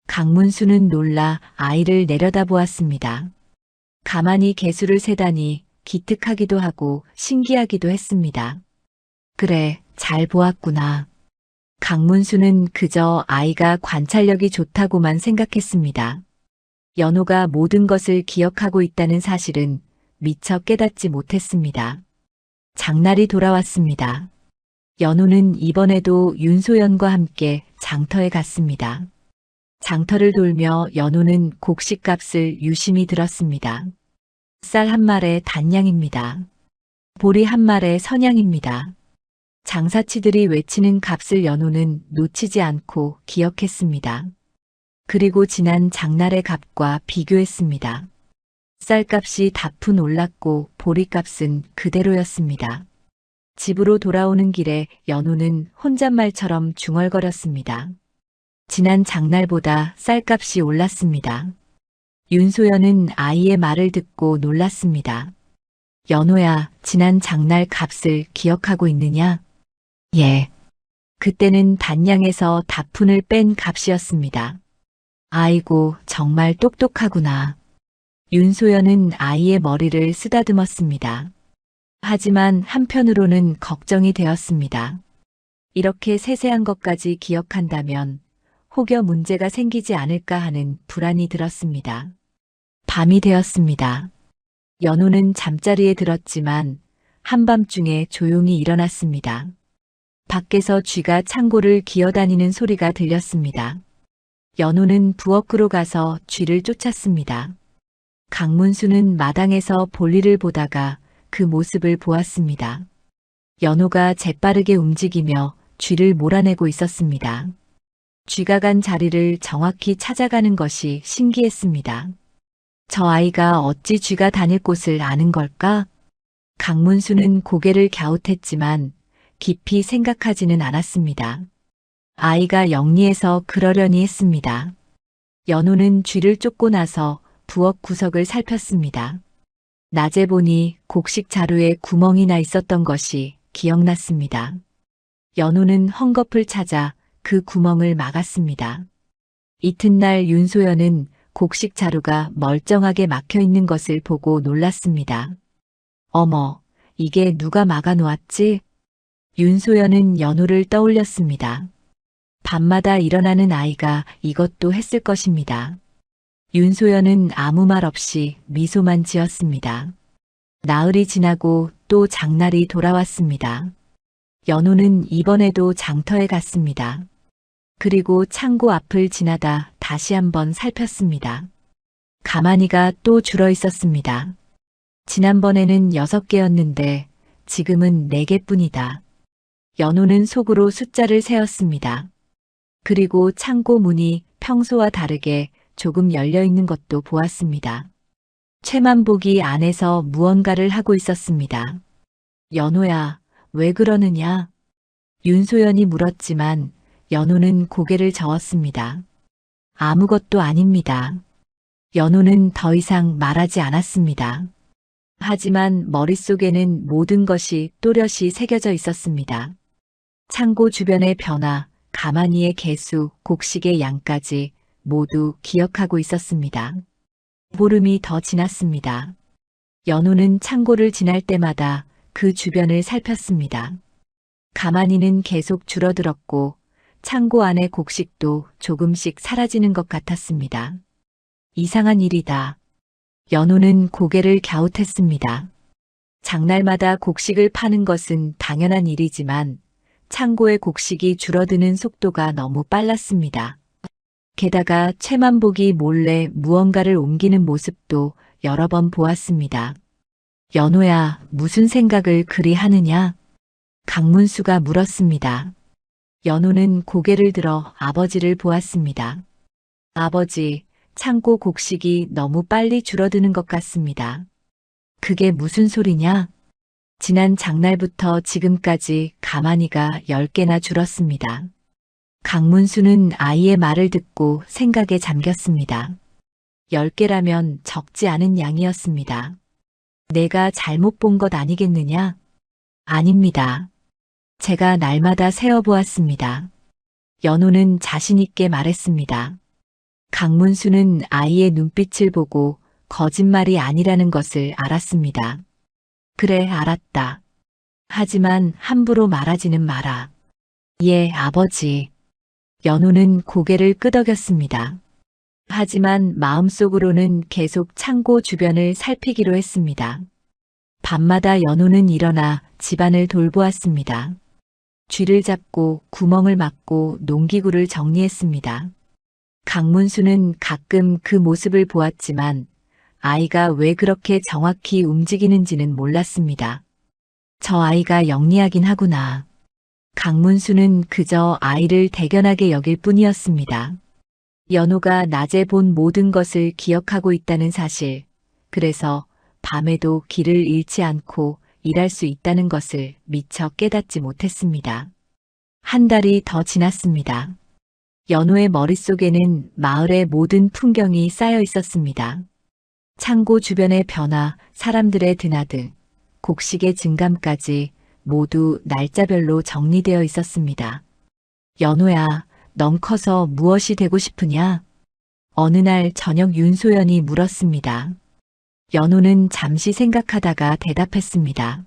강문수는 놀라 아이를 내려다보았습니다. 가만히 개수를 세다니 기특하기도 하고 신기하기도 했습니다. 그래, 잘 보았구나. 강문수는 그저 아이가 관찰력이 좋다고만 생각했습니다. 연호가 모든 것을 기억하고 있다는 사실은 미처 깨닫지 못했습니다. 장날이 돌아왔습니다. 연호는 이번에도 윤소연과 함께 장터에 갔습니다. 장터를 돌며 연호는 곡식값을 유심히 들었습니다. 쌀 한 말에 단량입니다. 보리 한 말에 선양입니다. 장사치들이 외치는 값을 연호는 놓치지 않고 기억했습니다. 그리고 지난 장날의 값과 비교했습니다. 쌀값이 다푼 올랐고 보리값은 그대로였습니다. 집으로 돌아오는 길에 연호는 혼잣말처럼 중얼거렸습니다. 지난 장날보다 쌀값이 올랐습니다. 윤소연은 아이의 말을 듣고 놀랐습니다. 연호야, 지난 장날 값을 기억하고 있느냐? 예. 그때는 단량에서 다푼을 뺀 값이었습니다. 아이고, 정말 똑똑하구나. 윤소연은 아이의 머리를 쓰다듬었습니다. 하지만 한편으로는 걱정이 되었습니다. 이렇게 세세한 것까지 기억한다면 혹여 문제가 생기지 않을까 하는 불안이 들었습니다. 밤이 되었습니다. 연호는 잠자리에 들었지만 한밤중에 조용히 일어났습니다. 밖에서 쥐가 창고를 기어다니는 소리가 들렸습니다. 연호는 부엌으로 가서 쥐를 쫓았습니다. 강문수는 마당에서 볼일을 보다가 그 모습을 보았습니다. 연호가 재빠르게 움직이며 쥐를 몰아내고 있었습니다. 쥐가 간 자리를 정확히 찾아가는 것이 신기했습니다. 저 아이가 어찌 쥐가 다닐 곳을 아는 걸까? 강문수는 고개를 갸웃했지만 깊이 생각하지는 않았습니다. 아이가 영리해서 그러려니 했습니다. 연호는 쥐를 쫓고 나서 부엌 구석을 살폈습니다. 낮에 보니 곡식 자루에 구멍이 나 있었던 것이 기억났습니다. 연호는 헝겊을 찾아 그 구멍을 막았습니다. 이튿날 윤소연은 곡식 자루가 멀쩡하게 막혀 있는 것을 보고 놀랐습니다. 어머, 이게 누가 막아 놓았지? 윤소연은 연호를 떠올렸습니다. 밤마다 일어나는 아이가 이것도 했을 것입니다. 윤소연은 아무 말 없이 미소만 지었습니다. 나흘이 지나고 또 장날이 돌아왔습니다. 연호는 이번에도 장터에 갔습니다. 그리고 창고 앞을 지나다 다시 한번 살폈습니다. 가마니가 또 줄어 있었습니다. 지난번에는 6개였는데 지금은 4개뿐이다. 연호는 속으로 숫자를 세었습니다. 그리고 창고 문이 평소와 다르게 조금 열려 있는 것도 보았습니다. 최만복이 안에서 무언가를 하고 있었습니다. 연호야, 왜 그러느냐? 윤소연이 물었지만 연호는 고개를 저었습니다. 아무것도 아닙니다. 연호는 더 이상 말하지 않았습니다. 하지만 머릿속에는 모든 것이 또렷이 새겨져 있었습니다. 창고 주변의 변화, 가마니의 개수, 곡식의 양까지 모두 기억하고 있었습니다. 보름이 더 지났습니다. 연호는 창고를 지날 때마다 그 주변을 살폈습니다. 가마니는 계속 줄어들었고 창고 안의 곡식도 조금씩 사라지는 것 같았습니다. 이상한 일이다. 연호는 고개를 갸웃했습니다. 장날마다 곡식을 파는 것은 당연한 일이지만 창고의 곡식이 줄어드는 속도가 너무 빨랐습니다. 게다가 최만복이 몰래 무언가를 옮기는 모습도 여러 번 보았습니다. 연호야, 무슨 생각을 그리 하느냐? 강문수가 물었습니다. 연호는 고개를 들어 아버지를 보았습니다. 아버지, 창고 곡식이 너무 빨리 줄어드는 것 같습니다. 그게 무슨 소리냐? 지난 장날부터 지금까지 가마니가 10개나 줄었습니다. 강문수는 아이의 말을 듣고 생각에 잠겼습니다. 10개라면 적지 않은 양이었습니다. 내가 잘못 본 것 아니겠느냐? 아닙니다. 제가 날마다 세어보았습니다. 연호는 자신있게 말했습니다. 강문수는 아이의 눈빛을 보고 거짓말이 아니라는 것을 알았습니다. 그래, 알았다. 하지만 함부로 말하지는 마라. 예, 아버지. 연호는 고개를 끄덕였습니다. 하지만 마음속으로는 계속 창고 주변을 살피기로 했습니다. 밤마다 연호는 일어나 집안을 돌보았습니다. 쥐를 잡고 구멍을 막고 농기구를 정리했습니다. 강문수는 가끔 그 모습을 보았지만 아이가 왜 그렇게 정확히 움직이는지는 몰랐습니다. 저 아이가 영리하긴 하구나. 강문수는 그저 아이를 대견하게 여길 뿐이었습니다. 연호가 낮에 본 모든 것을 기억하고 있다는 사실, 그래서 밤에도 길을 잃지 않고 일할 수 있다는 것을 미처 깨닫지 못했습니다. 한 달이 더 지났습니다. 연호의 머릿속에는 마을의 모든 풍경이 쌓여 있었습니다. 창고 주변의 변화, 사람들의 드나들, 곡식의 증감까지 모두 날짜별로 정리되어 있었습니다. 연호야, 넌 커서 무엇이 되고 싶으냐? 어느 날 저녁 윤소연이 물었습니다. 연호는 잠시 생각하다가 대답했습니다.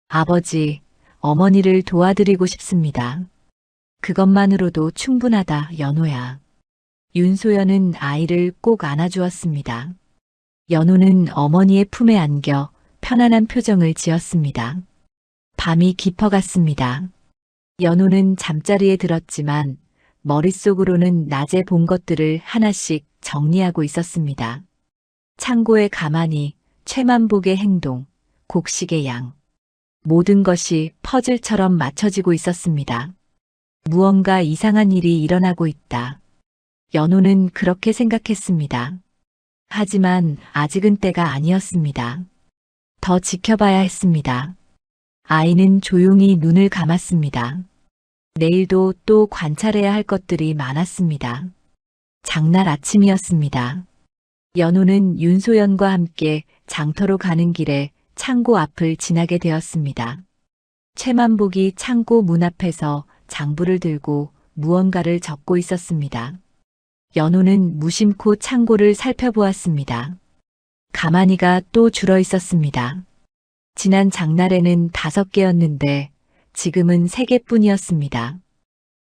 아버지, 어머니를 도와드리고 싶습니다. 그것만으로도 충분하다, 연호야. 윤소연은 아이를 꼭 안아주었습니다. 연호는 어머니의 품에 안겨 편안한 표정을 지었습니다. 밤이 깊어갔습니다. 연호는 잠자리에 들었지만 머릿속으로는 낮에 본 것들을 하나씩 정리하고 있었습니다. 창고에 가만히, 최만복의 행동, 곡식의 양. 모든 것이 퍼즐처럼 맞춰지고 있었습니다. 무언가 이상한 일이 일어나고 있다. 연호는 그렇게 생각했습니다. 하지만 아직은 때가 아니었습니다. 더 지켜봐야 했습니다. 아이는 조용히 눈을 감았습니다. 내일도 또 관찰해야 할 것들이 많았습니다. 장날 아침이었습니다. 연호는 윤소연과 함께 장터로 가는 길에 창고 앞을 지나게 되었습니다. 최만복이 창고 문 앞에서 장부를 들고 무언가를 적고 있었습니다. 연호는 무심코 창고를 살펴보았습니다. 가마니가 또 줄어 있었습니다. 지난 장날에는 5개였는데 지금은 3개뿐이었습니다.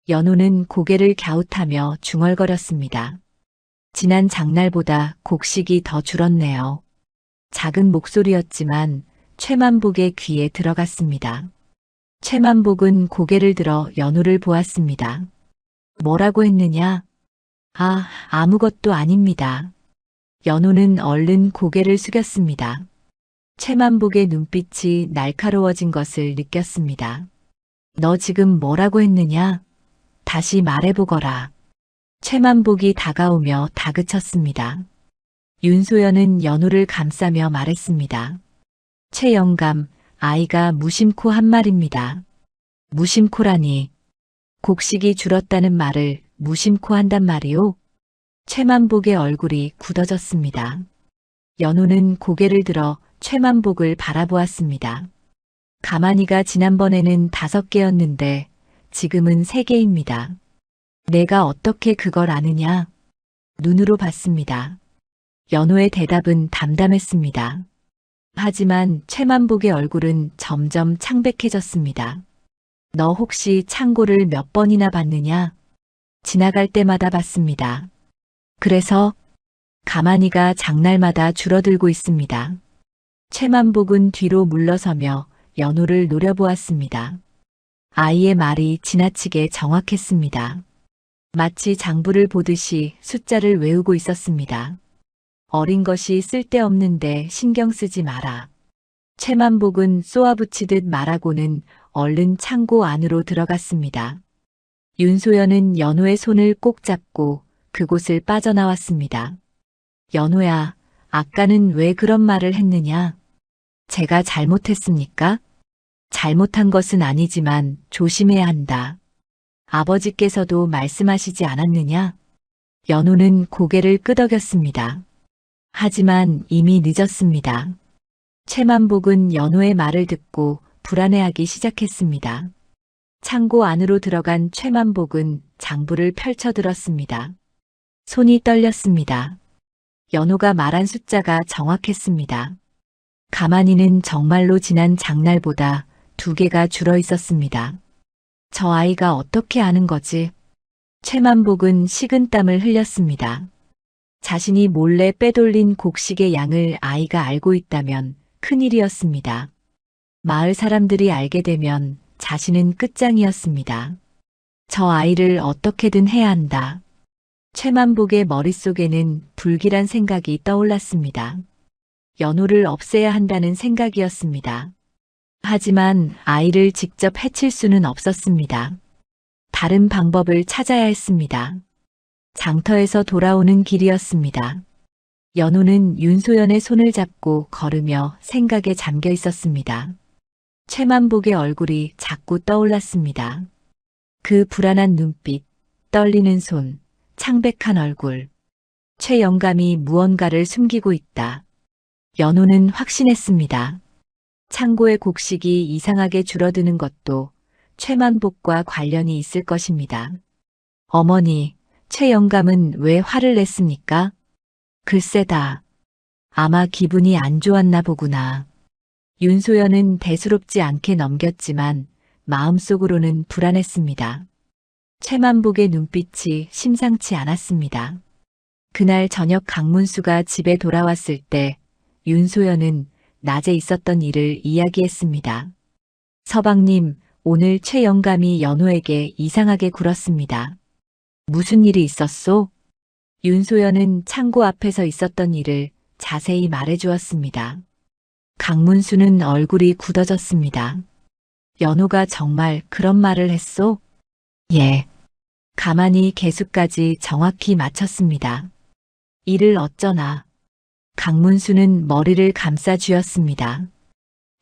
연호는 고개를 갸웃하며 중얼거렸습니다. 지난 장날보다 곡식이 더 줄었네요. 작은 목소리였지만 최만복의 귀에 들어갔습니다. 최만복은 고개를 들어 연호를 보았습니다. 뭐라고 했느냐? 아무것도 아닙니다. 연호는 얼른 고개를 숙였습니다. 최만복의 눈빛이 날카로워진 것을 느꼈습니다. 너 지금 뭐라고 했느냐? 다시 말해보거라. 최만복이 다가오며 다그쳤습니다. 윤소연은 연호를 감싸며 말했습니다. 최영감, 아이가 무심코 한 말입니다. 무심코라니. 곡식이 줄었다는 말을 무심코 한단 말이오? 최만복의 얼굴이 굳어졌습니다. 연호는 고개를 들어 최만복을 바라보았습니다. 가마니가 지난번에는 5개였는데 지금은 3개입니다. 내가 어떻게 그걸 아느냐? 눈으로 봤습니다. 연호의 대답은 담담했습니다. 하지만 최만복의 얼굴은 점점 창백해졌습니다. 너 혹시 창고를 몇 번이나 봤느냐? 지나갈 때마다 봤습니다. 그래서 가마니가 장날마다 줄어들고 있습니다. 최만복은 뒤로 물러서며 연호를 노려보았습니다. 아이의 말이 지나치게 정확했습니다. 마치 장부를 보듯이 숫자를 외우고 있었습니다. 어린 것이 쓸데없는데 신경 쓰지 마라. 최만복은 쏘아붙이듯 말하고는 얼른 창고 안으로 들어갔습니다. 윤소연은 연호의 손을 꼭 잡고 그곳을 빠져나왔습니다. 연호야, 아까는 왜 그런 말을 했느냐? 제가 잘못했습니까? 잘못한 것은 아니지만 조심해야 한다. 아버지께서도 말씀하시지 않았느냐? 연호는 고개를 끄덕였습니다. 하지만 이미 늦었습니다. 최만복은 연호의 말을 듣고 불안해하기 시작했습니다. 창고 안으로 들어간 최만복은 장부를 펼쳐들었습니다. 손이 떨렸습니다. 연호가 말한 숫자가 정확했습니다. 가마니는 정말로 지난 장날보다 2개가 줄어 있었습니다. 저 아이가 어떻게 아는 거지? 최만복은 식은땀을 흘렸습니다. 자신이 몰래 빼돌린 곡식의 양을 아이가 알고 있다면 큰일이었습니다. 마을 사람들이 알게 되면 자신은 끝장이었습니다. 저 아이를 어떻게든 해야 한다. 최만복의 머릿속에는 불길한 생각이 떠올랐습니다. 연호를 없애야 한다는 생각이었습니다. 하지만 아이를 직접 해칠 수는 없었습니다. 다른 방법을 찾아야 했습니다. 장터에서 돌아오는 길이었습니다. 연호는 윤소연의 손을 잡고 걸으며 생각에 잠겨 있었습니다. 최만복의 얼굴이 자꾸 떠올랐습니다. 그 불안한 눈빛, 떨리는 손, 창백한 얼굴. 최영감이 무언가를 숨기고 있다. 연호는 확신했습니다. 창고의 곡식이 이상하게 줄어드는 것도 최만복과 관련이 있을 것입니다. 어머니, 최 영감은 왜 화를 냈습니까? 글쎄다. 아마 기분이 안 좋았나 보구나. 윤소연은 대수롭지 않게 넘겼지만 마음속으로는 불안했습니다. 최만복의 눈빛이 심상치 않았습니다. 그날 저녁 강문수가 집에 돌아왔을 때 윤소연은 낮에 있었던 일을 이야기했습니다. 서방님, 오늘 최 영감이 연호에게 이상하게 굴었습니다. 무슨 일이 있었소? 윤소연은 창고 앞에서 있었던 일을 자세히 말해주었습니다. 강문수는 얼굴이 굳어졌습니다. 연호가 정말 그런 말을 했소? 예. 가만히 개수까지 정확히 맞췄습니다. 이를 어쩌나. 강문수는 머리를 감싸 쥐었습니다.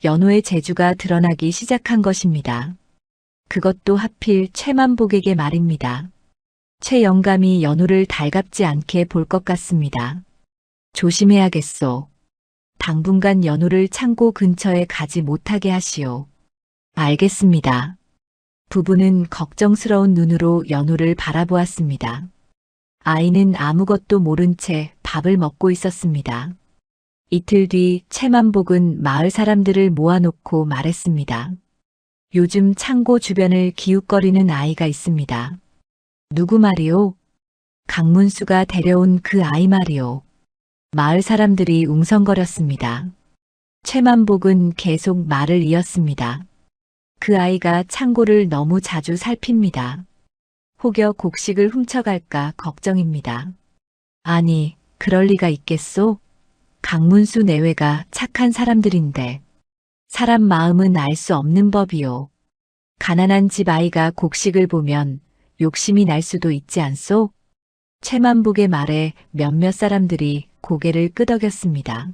연호의 재주가 드러나기 시작한 것입니다. 그것도 하필 최만복에게 말입니다. 최 영감이 연호를 달갑지 않게 볼 것 같습니다. 조심해야겠소. 당분간 연호를 창고 근처에 가지 못하게 하시오. 알겠습니다. 부부는 걱정스러운 눈으로 연호를 바라보았습니다. 아이는 아무것도 모른 채 밥을 먹고 있었습니다. 이틀 뒤 최만복은 마을 사람들을 모아놓고 말했습니다. 요즘 창고 주변을 기웃거리는 아이가 있습니다. 누구 말이오? 강문수가 데려온 그 아이 말이오. 마을 사람들이 웅성거렸습니다. 최만복은 계속 말을 이었습니다. 그 아이가 창고를 너무 자주 살핍니다. 혹여 곡식을 훔쳐갈까 걱정입니다. 아니, 그럴 리가 있겠소? 강문수 내외가 착한 사람들인데 사람 마음은 알 수 없는 법이오. 가난한 집 아이가 곡식을 보면 욕심이 날 수도 있지 않소? 최만복의 말에 몇몇 사람들이 고개를 끄덕였습니다.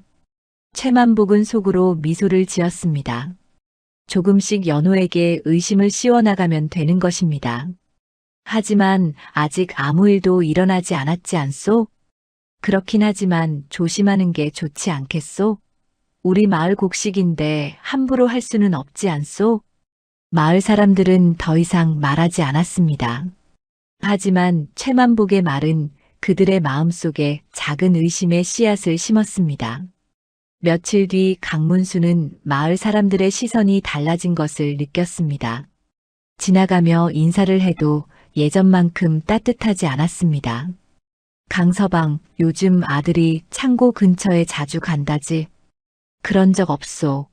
최만복은 속으로 미소를 지었습니다. 조금씩 연호에게 의심을 씌워나가면 되는 것입니다. 하지만 아직 아무 일도 일어나지 않았지 않소? 그렇긴 하지만 조심하는 게 좋지 않겠소? 우리 마을 곡식인데 함부로 할 수는 없지 않소? 마을 사람들은 더 이상 말하지 않았습니다. 하지만 최만복의 말은 그들의 마음속에 작은 의심의 씨앗을 심었습니다. 며칠 뒤 강문수는 마을 사람들의 시선이 달라진 것을 느꼈습니다. 지나가며 인사를 해도 예전만큼 따뜻하지 않았습니다. 강서방, 요즘 아들이 창고 근처에 자주 간다지. 그런 적 없소.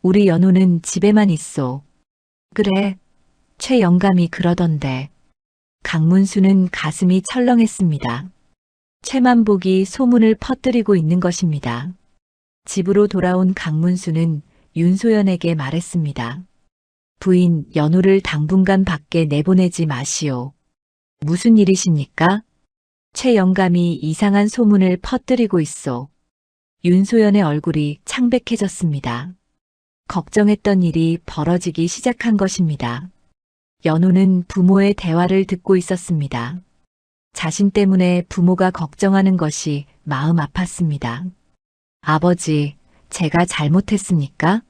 우리 연호는 집에만 있소. 그래, 최 영감이 그러던데. 강문수는 가슴이 철렁했습니다. 최만복이 소문을 퍼뜨리고 있는 것입니다. 집으로 돌아온 강문수는 윤소연에게 말했습니다. 부인, 연호를 당분간 밖에 내보내지 마시오. 무슨 일이십니까? 최 영감이 이상한 소문을 퍼뜨리고 있어. 윤소연의 얼굴이 창백해졌습니다. 걱정했던 일이 벌어지기 시작한 것입니다. 연호는 부모의 대화를 듣고 있었습니다. 자신 때문에 부모가 걱정하는 것이 마음 아팠습니다. 아버지, 제가 잘못했습니까?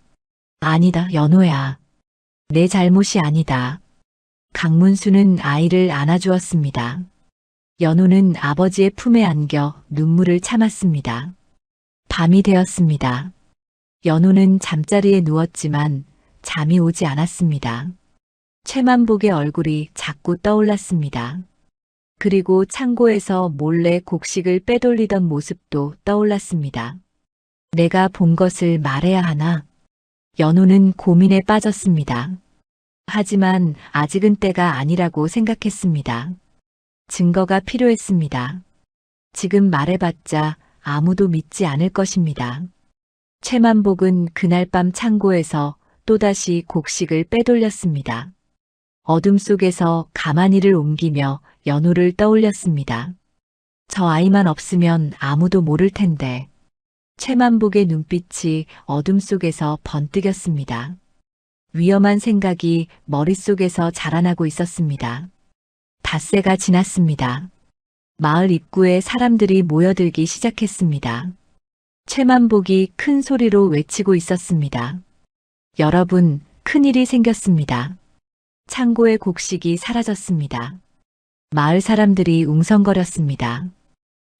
아니다, 연호야. 내 잘못이 아니다. 강문수는 아이를 안아주었습니다. 연호는 아버지의 품에 안겨 눈물을 참았습니다. 밤이 되었습니다. 연호는 잠자리에 누웠지만 잠이 오지 않았습니다. 최만복의 얼굴이 자꾸 떠올랐습니다. 그리고 창고에서 몰래 곡식을 빼돌리던 모습도 떠올랐습니다. 내가 본 것을 말해야 하나? 연호는 고민에 빠졌습니다. 하지만 아직은 때가 아니라고 생각했습니다. 증거가 필요했습니다. 지금 말해봤자 아무도 믿지 않을 것입니다. 최만복은 그날 밤 창고에서 또다시 곡식을 빼돌렸습니다. 어둠 속에서 가마니를 옮기며 연호를 떠올렸습니다. 저 아이만 없으면 아무도 모를 텐데. 최만복의 눈빛이 어둠 속에서 번뜩였습니다. 위험한 생각이 머릿속에서 자라나고 있었습니다. 닷새가 지났습니다. 마을 입구에 사람들이 모여들기 시작했습니다. 최만복이 큰 소리로 외치고 있었습니다. 여러분, 큰일이 생겼습니다. 창고의 곡식이 사라졌습니다. 마을 사람들이 웅성거렸습니다.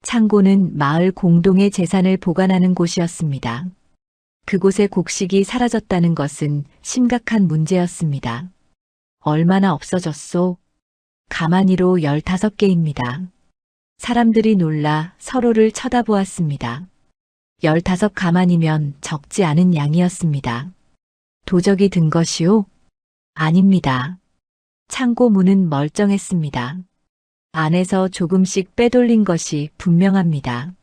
창고는 마을 공동의 재산을 보관하는 곳이었습니다. 그곳에 곡식이 사라졌다는 것은 심각한 문제였습니다. 얼마나 없어졌소? 가만히로 15개입니다. 사람들이 놀라 서로를 쳐다보았습니다. 15가만이면 적지 않은 양이었습니다. 도적이 든 것이요? 아닙니다. 창고 문은 멀쩡했습니다. 안에서 조금씩 빼돌린 것이 분명합니다.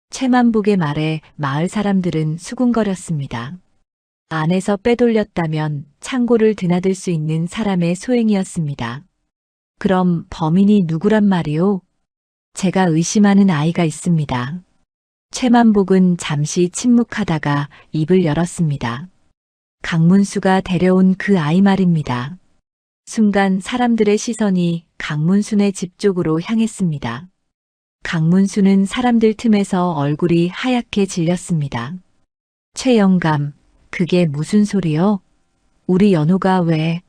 최만복의 말에 마을 사람들은 수군거렸습니다. 안에서 빼돌렸다면 창고를 드나들 수 있는 사람의 소행이었습니다. 그럼 범인이 누구란 말이오? 제가 의심하는 아이가 있습니다. 최만복은 잠시 침묵하다가 입을 열었습니다. 강문수가 데려온 그 아이 말입니다. 순간 사람들의 시선이 강문순의 집 쪽으로 향했습니다. 강문수는 사람들 틈에서 얼굴이 하얗게 질렸습니다. 최영감, 그게 무슨 소리요? 우리 연호가 왜?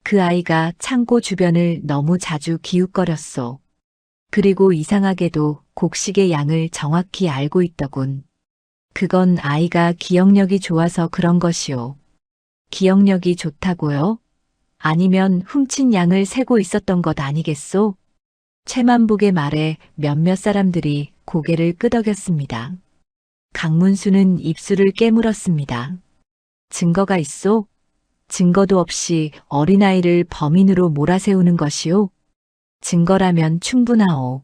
그 아이가 창고 주변을 너무 자주 기웃거렸소. 그리고 이상하게도 곡식의 양을 정확히 알고 있더군. 그건 아이가 기억력이 좋아서 그런 것이오. 기억력이 좋다고요? 아니면 훔친 양을 세고 있었던 것 아니겠소? 최만복의 말에 몇몇 사람들이 고개를 끄덕였습니다. 강문수는 입술을 깨물었습니다. 증거가 있소? 증거도 없이 어린아이를 범인으로 몰아세우는 것이오? 증거라면 충분하오.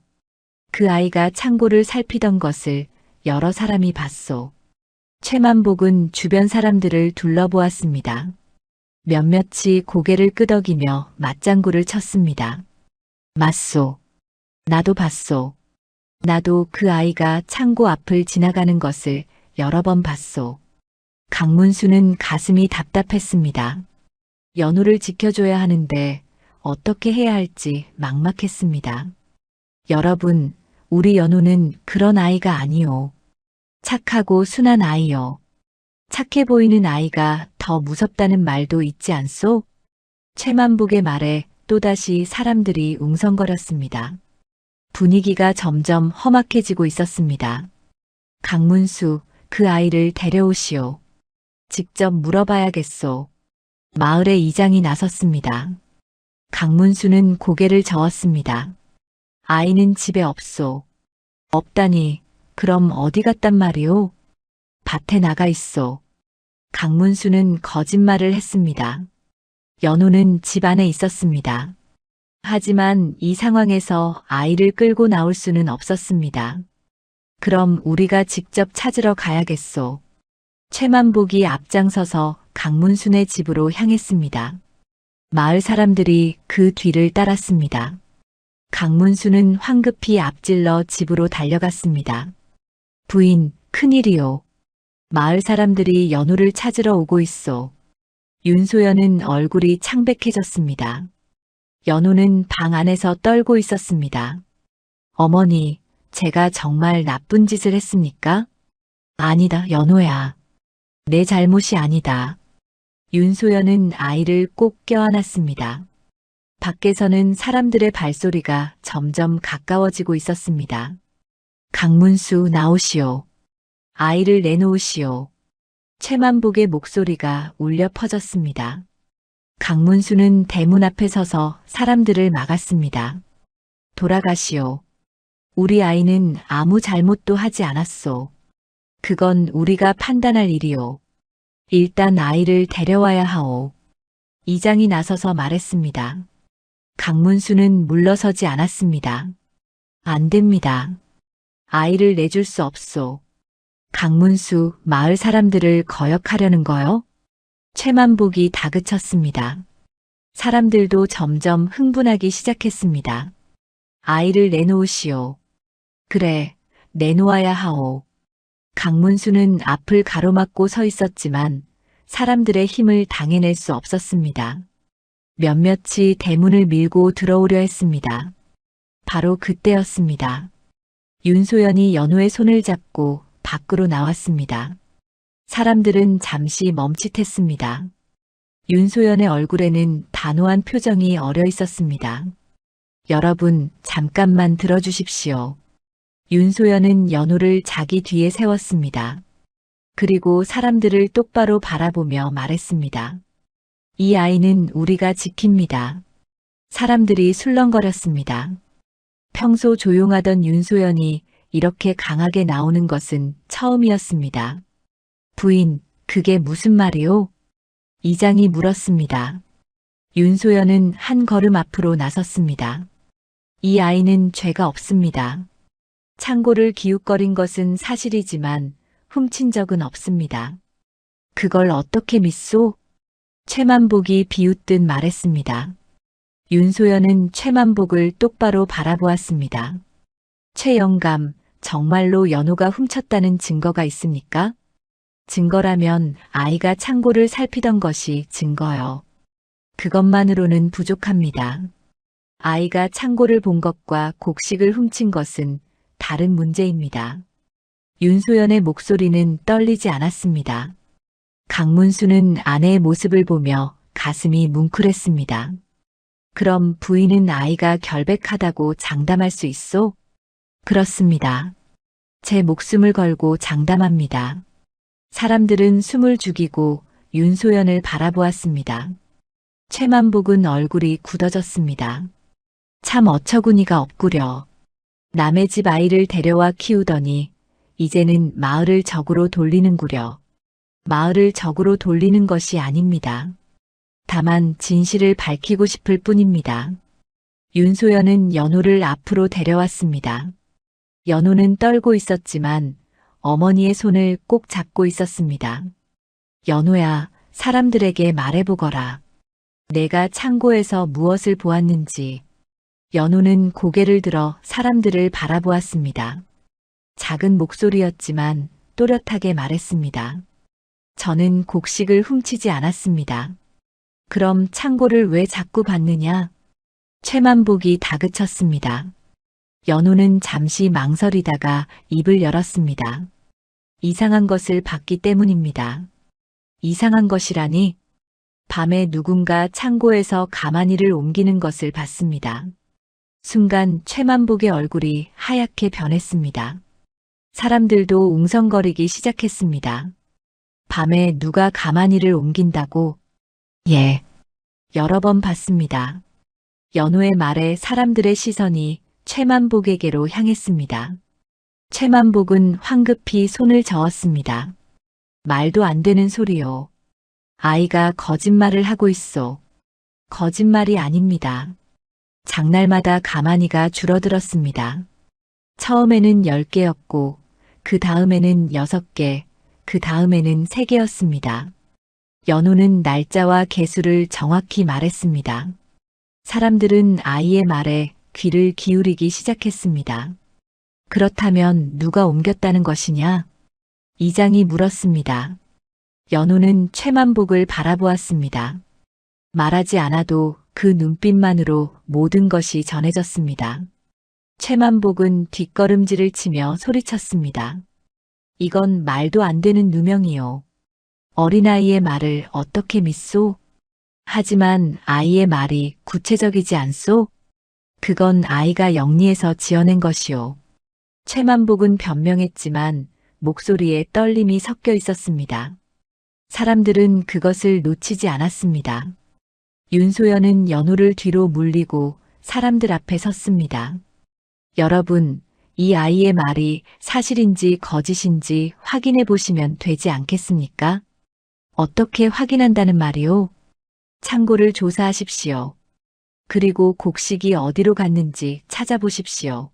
그 아이가 창고를 살피던 것을 여러 사람이 봤소. 최만복은 주변 사람들을 둘러보았습니다. 몇몇이 고개를 끄덕이며 맞장구를 쳤습니다. 맞소. 나도 봤소. 나도 그 아이가 창고 앞을 지나가는 것을 여러 번 봤소. 강문수는 가슴이 답답했습니다. 연호를 지켜줘야 하는데 어떻게 해야 할지 막막했습니다. 여러분, 우리 연호는 그런 아이가 아니오. 착하고 순한 아이요. 착해 보이는 아이가 더 무섭다는 말도 있지 않소? 최만복의 말에 또다시 사람들이 웅성거렸습니다. 분위기가 점점 험악해지고 있었습니다. 강문수, 그 아이를 데려오시오. 직접 물어봐야겠소. 마을의 이장이 나섰습니다. 강문수는 고개를 저었습니다. 아이는 집에 없소. 없다니, 그럼 어디 갔단 말이오? 밭에 나가 있소. 강문수는 거짓말을 했습니다. 연호는 집 안에 있었습니다. 하지만 이 상황에서 아이를 끌고 나올 수는 없었습니다. 그럼 우리가 직접 찾으러 가야겠소. 최만복이 앞장서서 강문순의 집으로 향했습니다. 마을 사람들이 그 뒤를 따랐습니다. 강문수는 황급히 앞질러 집으로 달려갔습니다. 부인, 큰일이요. 마을 사람들이 연호를 찾으러 오고 있어. 윤소연은 얼굴이 창백해졌습니다. 연호는 방 안에서 떨고 있었습니다. 어머니, 제가 정말 나쁜 짓을 했습니까? 아니다, 연호야. 내 잘못이 아니다. 윤소연은 아이를 꼭 껴안았습니다. 밖에서는 사람들의 발소리가 점점 가까워지고 있었습니다. 강문수, 나오시오. 아이를 내놓으시오. 최만복의 목소리가 울려 퍼졌습니다. 강문수는 대문 앞에 서서 사람들을 막았습니다. 돌아가시오. 우리 아이는 아무 잘못도 하지 않았소. 그건 우리가 판단할 일이오. 일단 아이를 데려와야 하오. 이장이 나서서 말했습니다. 강문수는 물러서지 않았습니다. 안 됩니다. 아이를 내줄 수 없소. 강문수, 마을 사람들을 거역하려는 거요? 최만복이 다그쳤습니다. 사람들도 점점 흥분하기 시작했습니다. 아이를 내놓으시오. 그래, 내놓아야 하오. 강문수는 앞을 가로막고 서 있었지만 사람들의 힘을 당해낼 수 없었습니다. 몇몇이 대문을 밀고 들어오려 했습니다. 바로 그때였습니다. 윤소연이 연호의 손을 잡고 밖으로 나왔습니다. 사람들은 잠시 멈칫했습니다. 윤소연의 얼굴에는 단호한 표정이 어려 있었습니다. 여러분, 잠깐만 들어주십시오. 윤소연은 연호를 자기 뒤에 세웠습니다. 그리고 사람들을 똑바로 바라보며 말했습니다. 이 아이는 우리가 지킵니다. 사람들이 술렁거렸습니다. 평소 조용하던 윤소연이 이렇게 강하게 나오는 것은 처음이었습니다. 부인, 그게 무슨 말이오? 이장이 물었습니다. 윤소연은 한 걸음 앞으로 나섰습니다. 이 아이는 죄가 없습니다. 창고를 기웃거린 것은 사실이지만 훔친 적은 없습니다. 그걸 어떻게 믿소? 최만복이 비웃듯 말했습니다. 윤소연은 최만복을 똑바로 바라보았습니다. 최 영감, 정말로 연호가 훔쳤다는 증거가 있습니까? 증거라면 아이가 창고를 살피던 것이 증거요. 그것만으로는 부족합니다. 아이가 창고를 본 것과 곡식을 훔친 것은 다른 문제입니다. 윤소연의 목소리는 떨리지 않았습니다. 강문수는 아내의 모습을 보며 가슴이 뭉클했습니다. 그럼 부인은 아이가 결백하다고 장담할 수 있소? 그렇습니다. 제 목숨을 걸고 장담합니다. 사람들은 숨을 죽이고 윤소연을 바라보았습니다. 최만복은 얼굴이 굳어졌습니다. 참 어처구니가 없구려. 남의 집 아이를 데려와 키우더니 이제는 마을을 적으로 돌리는구려. 마을을 적으로 돌리는 것이 아닙니다. 다만 진실을 밝히고 싶을 뿐입니다. 윤소연은 연호를 앞으로 데려왔습니다. 연호는 떨고 있었지만 어머니의 손을 꼭 잡고 있었습니다. 연호야, 사람들에게 말해보거라. 내가 창고에서 무엇을 보았는지. 연호는 고개를 들어 사람들을 바라보았습니다. 작은 목소리였지만 또렷하게 말했습니다. 저는 곡식을 훔치지 않았습니다. 그럼 창고를 왜 자꾸 봤느냐? 최만복이 다그쳤습니다. 연호는 잠시 망설이다가 입을 열었습니다. 이상한 것을 봤기 때문입니다. 이상한 것이라니? 밤에 누군가 창고에서 가마니를 옮기는 것을 봤습니다. 순간 최만복의 얼굴이 하얗게 변했습니다. 사람들도 웅성거리기 시작했습니다. 밤에 누가 가마니를 옮긴다고? 예, 여러 번 봤습니다. 연호의 말에 사람들의 시선이 최만복에게로 향했습니다. 최만복은 황급히 손을 저었습니다. 말도 안 되는 소리요. 아이가 거짓말을 하고 있어. 거짓말이 아닙니다. 장날마다 가마니가 줄어들었습니다. 처음에는 10개였고 그 다음에는 6개, 그 다음에는 3개였습니다. 연호는 날짜와 개수를 정확히 말했습니다. 사람들은 아이의 말에 귀를 기울이기 시작했습니다. 그렇다면 누가 옮겼다는 것이냐? 이장이 물었습니다. 연호는 최만복을 바라보았습니다. 말하지 않아도 그 눈빛만으로 모든 것이 전해졌습니다. 최만복은 뒷걸음질을 치며 소리쳤습니다. 이건 말도 안 되는 누명이요. 어린아이의 말을 어떻게 믿소? 하지만 아이의 말이 구체적이지 않소? 그건 아이가 영리해서 지어낸 것이오. 최만복은 변명했지만 목소리에 떨림이 섞여 있었습니다. 사람들은 그것을 놓치지 않았습니다. 윤소연은 연호를 뒤로 물리고 사람들 앞에 섰습니다. 여러분, 이 아이의 말이 사실인지 거짓인지 확인해 보시면 되지 않겠습니까? 어떻게 확인한다는 말이오? 창고를 조사하십시오. 그리고 곡식이 어디로 갔는지 찾아보십시오.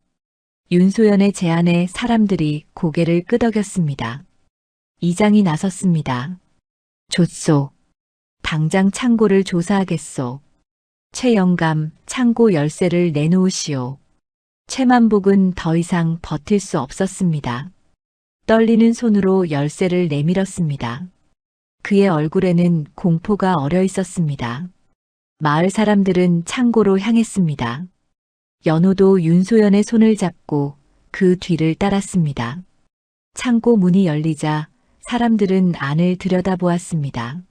윤소연의 제안에 사람들이 고개를 끄덕였습니다. 이장이 나섰습니다. 좋소. 당장 창고를 조사하겠소. 최 영감, 창고 열쇠를 내놓으시오. 최만복은 더 이상 버틸 수 없었습니다. 떨리는 손으로 열쇠를 내밀었습니다. 그의 얼굴에는 공포가 어려 있었습니다. 마을 사람들은 창고로 향했습니다. 연호도 윤소연의 손을 잡고 그 뒤를 따랐습니다. 창고 문이 열리자 사람들은 안을 들여다보았습니다.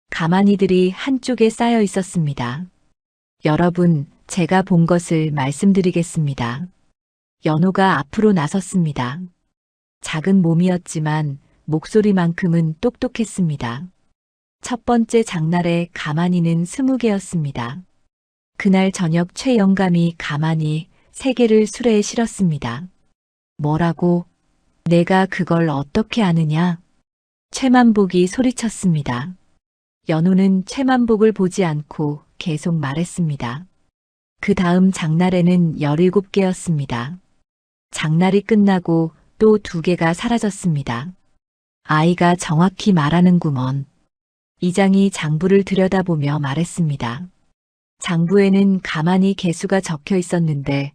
가마니들이 한쪽에 쌓여 있었습니다. 여러분, 제가 본 것을 말씀드리겠습니다. 연호가 앞으로 나섰습니다. 작은 몸이었지만 목소리만큼은 똑똑했습니다. 첫 번째 장날에 가만히는 20개였습니다. 그날 저녁 최 영감이 가만히 3개를 수레에 실었습니다. 뭐라고? 내가 그걸 어떻게 아느냐? 최만복이 소리쳤습니다. 연호는 최만복을 보지 않고 계속 말했습니다. 그 다음 장날에는 17개였습니다. 장날이 끝나고 또 2개가 사라졌습니다. 아이가 정확히 말하는구먼. 이장이 장부를 들여다보며 말했습니다. 장부에는 가만히 개수가 적혀 있었는데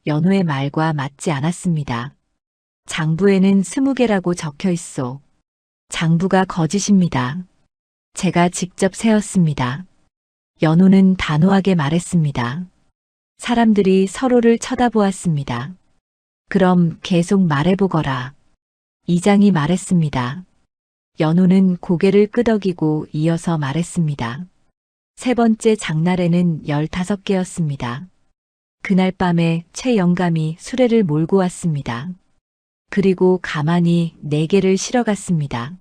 연호의 말과 맞지 않았습니다. 장부에는 20개라고 적혀 있어. 장부가 거짓입니다. 제가 직접 세었습니다. 연호는 단호하게 말했습니다. 사람들이 서로를 쳐다보았습니다. 그럼 계속 말해보거라. 이장이 말했습니다. 연호는 고개를 끄덕이고 이어서 말했습니다. 3번째 장날에는 15개였습니다. 그날 밤에 최 영감이 수레를 몰고 왔습니다. 그리고 가만히 4개를 실어갔습니다.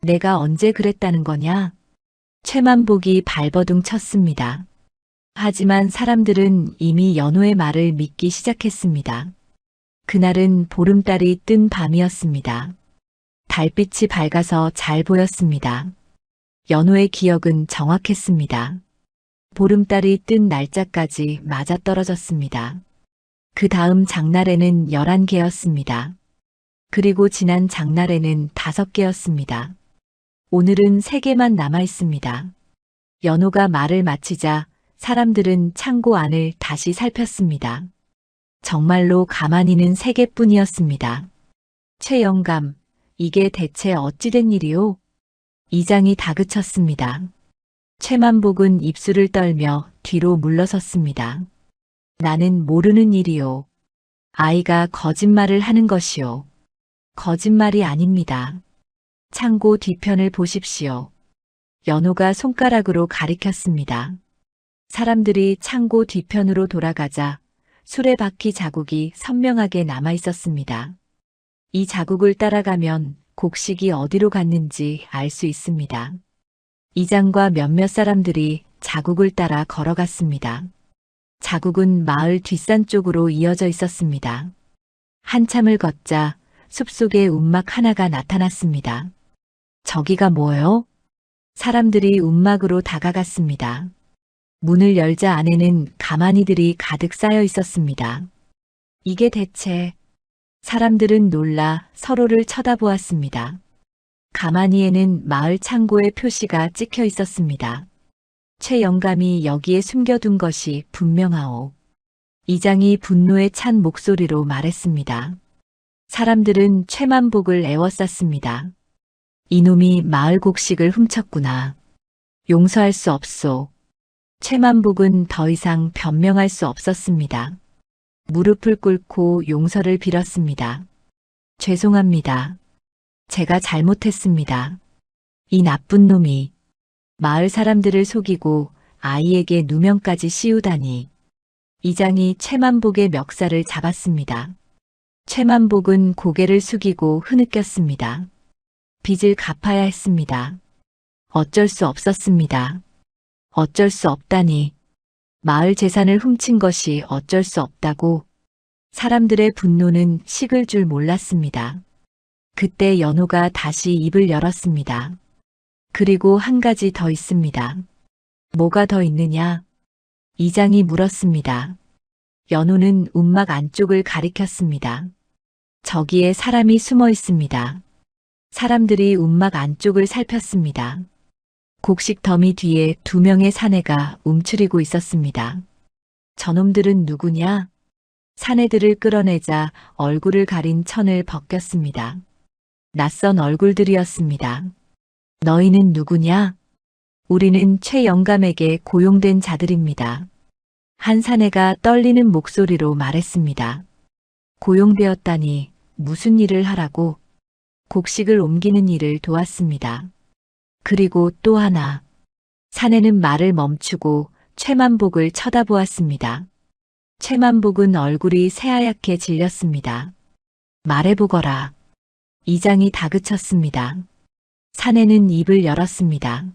내가 언제 그랬다는 거냐? 최만복이 발버둥 쳤습니다. 하지만 사람들은 이미 연호의 말을 믿기 시작했습니다. 그날은 보름달이 뜬 밤이었습니다. 달빛이 밝아서 잘 보였습니다. 연호의 기억은 정확했습니다. 보름달이 뜬 날짜까지 맞아떨어졌습니다. 그 다음 장날에는 11개였습니다. 그리고 지난 장날에는 5개였습니다. 오늘은 3개만 남아 있습니다. 연호가 말을 마치자 사람들은 창고 안을 다시 살폈습니다. 정말로 가만히는 3개뿐이었습니다. 최 영감, 이게 대체 어찌된 일이오? 이장이 다그쳤습니다. 최만복은 입술을 떨며 뒤로 물러섰습니다. 나는 모르는 일이오. 아이가 거짓말을 하는 것이오. 거짓말이 아닙니다. 창고 뒤편을 보십시오. 연호가 손가락으로 가리켰습니다. 사람들이 창고 뒤편으로 돌아가자 수레바퀴 자국이 선명하게 남아 있었습니다. 이 자국을 따라가면 곡식이 어디로 갔는지 알 수 있습니다. 이장과 몇몇 사람들이 자국을 따라 걸어갔습니다. 자국은 마을 뒷산 쪽으로 이어져 있었습니다. 한참을 걷자 숲속에 움막 하나가 나타났습니다. 저기가 뭐요? 사람들이 움막으로 다가갔습니다. 문을 열자 안에는 가마니들이 가득 쌓여 있었습니다. 이게 대체... 사람들은 놀라 서로를 쳐다보았습니다. 가마니에는 마을 창고의 표시가 찍혀 있었습니다. 최 영감이 여기에 숨겨둔 것이 분명하오. 이장이 분노에 찬 목소리로 말했습니다. 사람들은 최만복을 애워쌌습니다. 이놈이 마을 곡식을 훔쳤구나. 용서할 수 없소. 최만복은 더 이상 변명할 수 없었습니다. 무릎을 꿇고 용서를 빌었습니다. 죄송합니다. 제가 잘못했습니다. 이 나쁜 놈이 마을 사람들을 속이고 아이에게 누명까지 씌우다니. 이장이 최만복의 멱살을 잡았습니다. 최만복은 고개를 숙이고 흐느꼈습니다. 빚을 갚아야 했습니다. 어쩔 수 없었습니다. 어쩔 수 없다니. 마을 재산을 훔친 것이 어쩔 수 없다고. 사람들의 분노는 식을 줄 몰랐습니다. 그때 연호가 다시 입을 열었습니다. 그리고 한 가지 더 있습니다. 뭐가 더 있느냐? 이장이 물었습니다. 연호는 움막 안쪽을 가리켰습니다. 저기에 사람이 숨어 있습니다. 사람들이 움막 안쪽을 살폈습니다. 곡식 더미 뒤에 2명의 사내가 움츠리고 있었습니다. 저놈들은 누구냐? 사내들을 끌어내자 얼굴을 가린 천을 벗겼습니다. 낯선 얼굴들이었습니다. 너희는 누구냐? 우리는 최 영감에게 고용된 자들입니다. 한 사내가 떨리는 목소리로 말했습니다. 고용되었다니 무슨 일을 하라고? 곡식을 옮기는 일을 도왔습니다. 그리고 또 하나. 사내는 말을 멈추고 최만복을 쳐다보았습니다. 최만복은 얼굴이 새하얗게 질렸습니다. 말해보거라. 이장이 다그쳤습니다. 사내는 입을 열었습니다.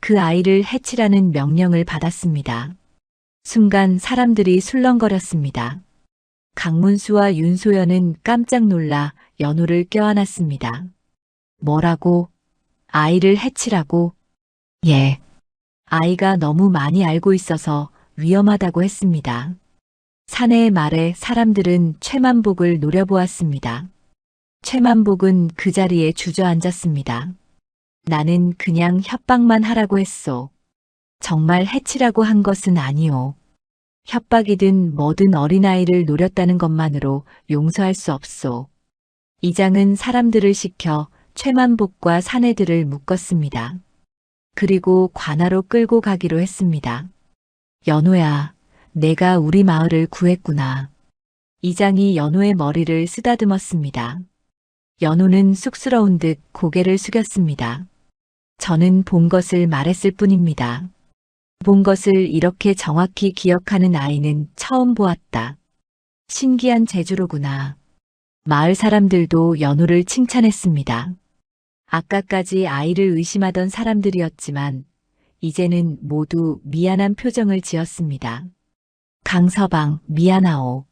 그 아이를 해치라는 명령을 받았습니다. 순간 사람들이 술렁거렸습니다. 강문수와 윤소연은 깜짝 놀라 연호를 껴안았습니다. 뭐라고? 아이를 해치라고? 예. 아이가 너무 많이 알고 있어서 위험하다고 했습니다. 사내의 말에 사람들은 최만복을 노려보았습니다. 최만복은 그 자리에 주저앉았습니다. 나는 그냥 협박만 하라고 했소. 정말 해치라고 한 것은 아니오. 협박이든 뭐든 어린아이를 노렸다는 것만으로 용서할 수 없소. 이장은 사람들을 시켜 최만복과 사내들을 묶었습니다. 그리고 관하로 끌고 가기로 했습니다. 연호야, 내가 우리 마을을 구했구나. 이장이 연호의 머리를 쓰다듬었습니다. 연호는 쑥스러운 듯 고개를 숙였습니다. 저는 본 것을 말했을 뿐입니다. 본 것을 이렇게 정확히 기억하는 아이는 처음 보았다. 신기한 재주로구나. 마을 사람들도 연호를 칭찬했습니다. 아까까지 아이를 의심하던 사람들이었지만 이제는 모두 미안한 표정을 지었습니다. 강서방, 미안하오.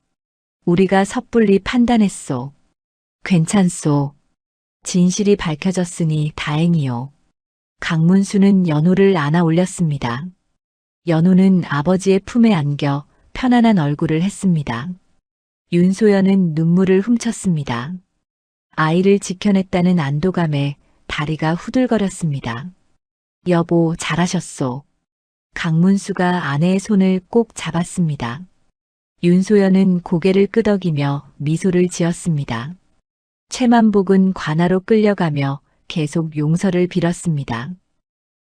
우리가 섣불리 판단했소. 괜찮소. 진실이 밝혀졌으니 다행이요. 강문수는 연호를 안아 올렸습니다. 연호는 아버지의 품에 안겨 편안한 얼굴을 했습니다. 윤소연은 눈물을 훔쳤습니다. 아이를 지켜냈다는 안도감에 다리가 후들거렸습니다. 여보, 잘하셨소. 강문수가 아내의 손을 꼭 잡았습니다. 윤소연은 고개를 끄덕이며 미소를 지었습니다. 최만복은 관하로 끌려가며 계속 용서를 빌었습니다.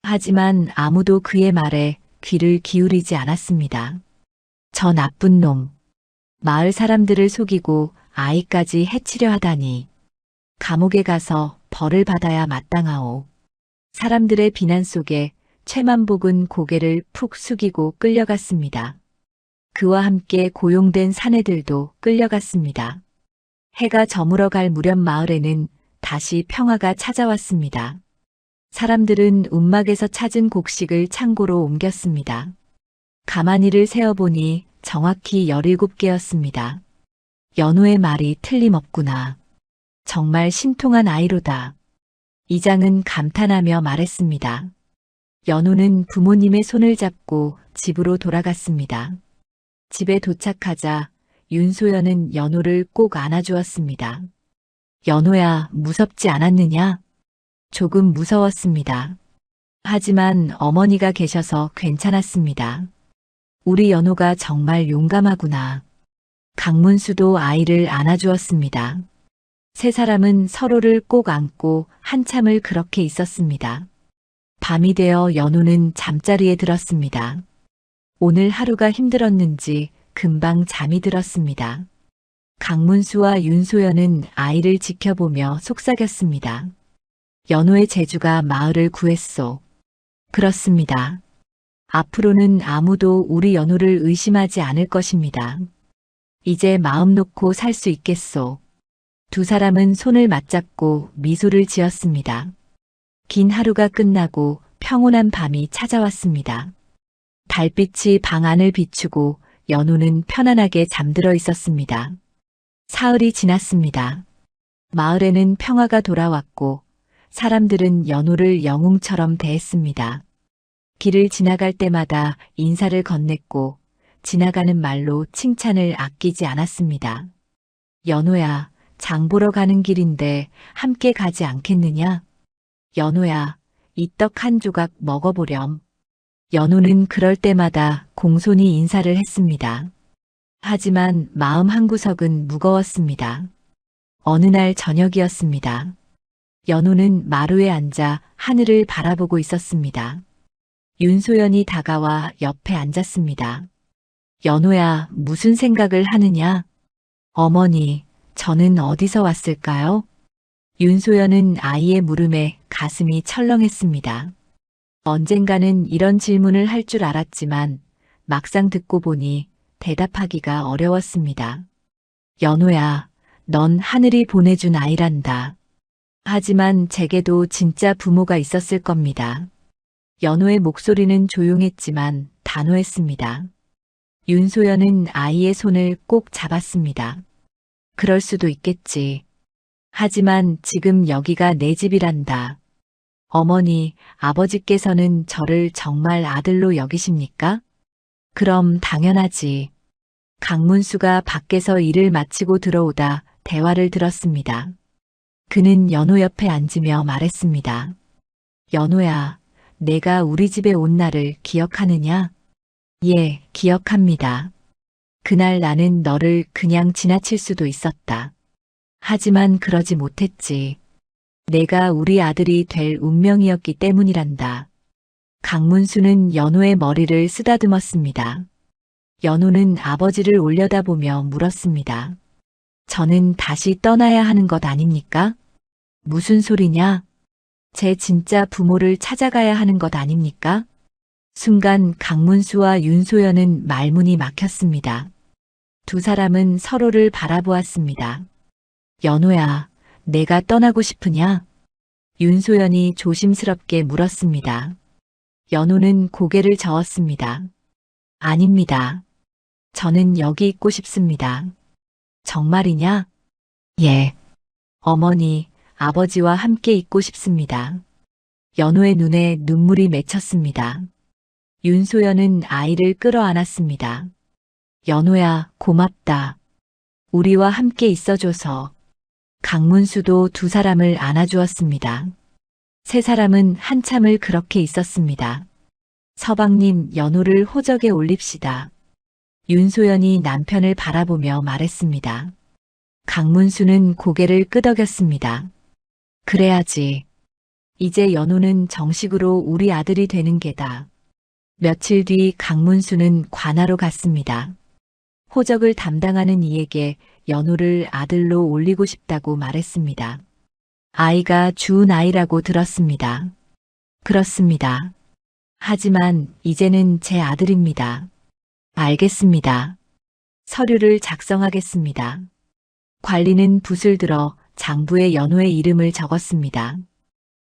하지만 아무도 그의 말에 귀를 기울이지 않았습니다. 저 나쁜 놈. 마을 사람들을 속이고 아이까지 해치려 하다니. 감옥에 가서 벌을 받아야 마땅하오. 사람들의 비난 속에 최만복은 고개를 푹 숙이고 끌려갔습니다. 그와 함께 고용된 사내들도 끌려갔습니다. 해가 저물어 갈 무렵 마을에는 다시 평화가 찾아왔습니다. 사람들은 움막에서 찾은 곡식을 창고로 옮겼습니다. 가만히를 세어보니 정확히 17개였습니다. 연호의 말이 틀림없구나. 정말 신통한 아이로다. 이장은 감탄하며 말했습니다. 연호는 부모님의 손을 잡고 집으로 돌아갔습니다. 집에 도착하자 윤소연은 연호를 꼭 안아주었습니다. 연호야, 무섭지 않았느냐? 조금 무서웠습니다. 하지만 어머니가 계셔서 괜찮았습니다. 우리 연호가 정말 용감하구나. 강문수도 아이를 안아주었습니다. 세 사람은 서로를 꼭 안고 한참을 그렇게 있었습니다. 밤이 되어 연호는 잠자리에 들었습니다. 오늘 하루가 힘들었는지 금방 잠이 들었습니다. 강문수와 윤소연은 아이를 지켜보며 속삭였습니다. 연호의 재주가 마을을 구했소. 그렇습니다. 앞으로는 아무도 우리 연호를 의심하지 않을 것입니다. 이제 마음 놓고 살 수 있겠소. 두 사람은 손을 맞잡고 미소를 지었습니다. 긴 하루가 끝나고 평온한 밤이 찾아왔습니다. 달빛이 방 안을 비추고 연호는 편안하게 잠들어 있었습니다. 사흘이 지났습니다. 마을에는 평화가 돌아왔고 사람들은 연호를 영웅처럼 대했습니다. 길을 지나갈 때마다 인사를 건넸고 지나가는 말로 칭찬을 아끼지 않았습니다. 연호야, 장 보러 가는 길인데 함께 가지 않겠느냐? 연호야, 이 떡 한 조각 먹어보렴. 연호는 그럴 때마다 공손히 인사를 했습니다. 하지만 마음 한구석은 무거웠습니다. 어느 날 저녁이었습니다. 연호는 마루에 앉아 하늘을 바라보고 있었습니다. 윤소연이 다가와 옆에 앉았습니다. 연호야, 무슨 생각을 하느냐? 어머니, 저는 어디서 왔을까요? 윤소연은 아이의 물음에 가슴이 철렁했습니다. 언젠가는 이런 질문을 할 줄 알았지만 막상 듣고 보니 대답하기가 어려웠습니다. 연호야, 넌 하늘이 보내준 아이란다. 하지만 제게도 진짜 부모가 있었을 겁니다. 연호의 목소리는 조용했지만 단호했습니다. 윤소연은 아이의 손을 꼭 잡았습니다. 그럴 수도 있겠지. 하지만 지금 여기가 내 집이란다. 어머니, 아버지께서는 저를 정말 아들로 여기십니까? 그럼 당연하지. 강문수가 밖에서 일을 마치고 들어오다 대화를 들었습니다. 그는 연호 옆에 앉으며 말했습니다. 연호야, 내가 우리 집에 온 날을 기억하느냐? 예, 기억합니다. 그날 나는 너를 그냥 지나칠 수도 있었다. 하지만 그러지 못했지. 내가 우리 아들이 될 운명이었기 때문이란다. 강문수는 연호의 머리를 쓰다듬었습니다. 연호는 아버지를 올려다보며 물었습니다. 저는 다시 떠나야 하는 것 아닙니까? 무슨 소리냐? 제 진짜 부모를 찾아가야 하는 것 아닙니까? 순간 강문수와 윤소연은 말문이 막혔습니다. 두 사람은 서로를 바라보았습니다. 연호야, 내가 떠나고 싶으냐? 윤소연이 조심스럽게 물었습니다. 연호는 고개를 저었습니다. 아닙니다. 저는 여기 있고 싶습니다. 정말이냐? 예. 어머니, 아버지와 함께 있고 싶습니다. 연호의 눈에 눈물이 맺혔습니다. 윤소연은 아이를 끌어안았습니다. 연호야, 고맙다. 우리와 함께 있어줘서. 강문수도 두 사람을 안아주었습니다. 세 사람은 한참을 그렇게 있었습니다. 서방님, 연호를 호적에 올립시다. 윤소연이 남편을 바라보며 말했습니다. 강문수는 고개를 끄덕였습니다. 그래야지. 이제 연호는 정식으로 우리 아들이 되는 게다. 며칠 뒤 강문수는 관하로 갔습니다. 호적을 담당하는 이에게 연호를 아들로 올리고 싶다고 말했습니다. 아이가 주운 아이라고 들었습니다. 그렇습니다. 하지만 이제는 제 아들입니다. 알겠습니다. 서류를 작성하겠습니다. 관리는 붓을 들어 장부에 연호의 이름을 적었습니다.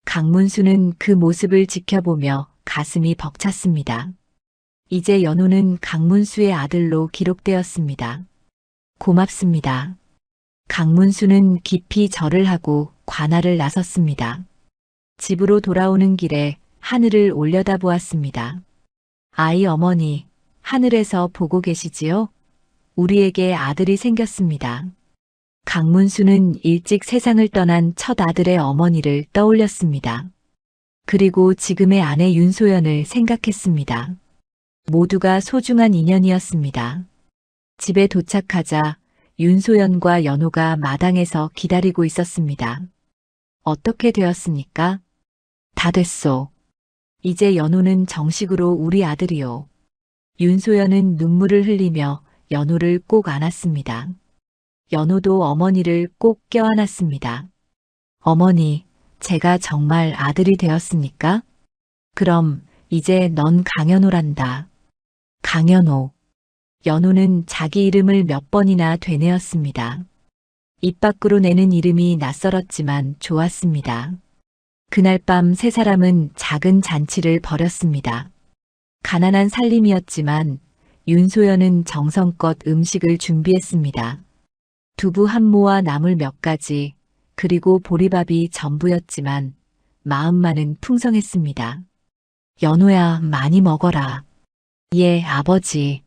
강문수는 그 모습을 지켜보며 가슴이 벅찼습니다. 이제 연호는 강문수의 아들로 기록되었습니다. 고맙습니다. 강문수는 깊이 절을 하고 관할을 나섰습니다. 집으로 돌아오는 길에 하늘을 올려다보았습니다. 아이 어머니, 하늘에서 보고 계시지요? 우리에게 아들이 생겼습니다. 강문수는 일찍 세상을 떠난 첫 아들의 어머니를 떠올렸습니다. 그리고 지금의 아내 윤소연을 생각했습니다. 모두가 소중한 인연이었습니다. 집에 도착하자 윤소연과 연호가 마당에서 기다리고 있었습니다. 어떻게 되었습니까? 다 됐소. 이제 연호는 정식으로 우리 아들이요. 윤소연은 눈물을 흘리며 연호를 꼭 안았습니다. 연호도 어머니를 꼭 껴안았습니다. 어머니, 제가 정말 아들이 되었습니까? 그럼 이제 넌 강연호란다. 강연호. 연호는 자기 이름을 몇 번이나 되뇌었습니다. 입 밖으로 내는 이름이 낯설었지만 좋았습니다. 그날 밤 세 사람은 작은 잔치를 벌였습니다. 가난한 살림이었지만 윤소연은 정성껏 음식을 준비했습니다. 두부 한 모와 나물 몇 가지, 그리고 보리밥이 전부였지만 마음만은 풍성했습니다. 연호야, 많이 먹어라. 예, 아버지.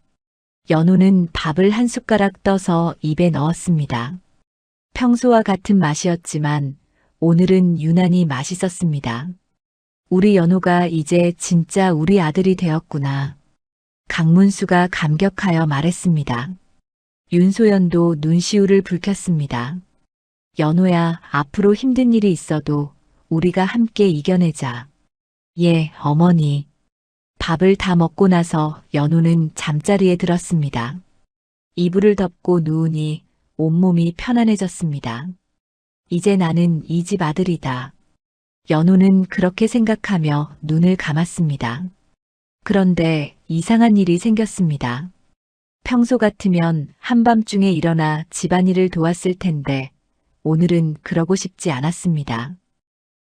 연호는 밥을 한 숟가락 떠서 입에 넣었습니다. 평소와 같은 맛이었지만 오늘은 유난히 맛있었습니다. 우리 연호가 이제 진짜 우리 아들이 되었구나. 강문수가 감격하여 말했습니다. 윤소연도 눈시울을 붉혔습니다. 연호야, 앞으로 힘든 일이 있어도 우리가 함께 이겨내자. 예, 어머니. 밥을 다 먹고 나서 연호는 잠자리에 들었습니다. 이불을 덮고 누우니 온몸이 편안해졌습니다. 이제 나는 이 집 아들이다. 연호는 그렇게 생각하며 눈을 감았습니다. 그런데 이상한 일이 생겼습니다. 평소 같으면 한밤중에 일어나 집안일을 도왔을 텐데 오늘은 그러고 싶지 않았습니다.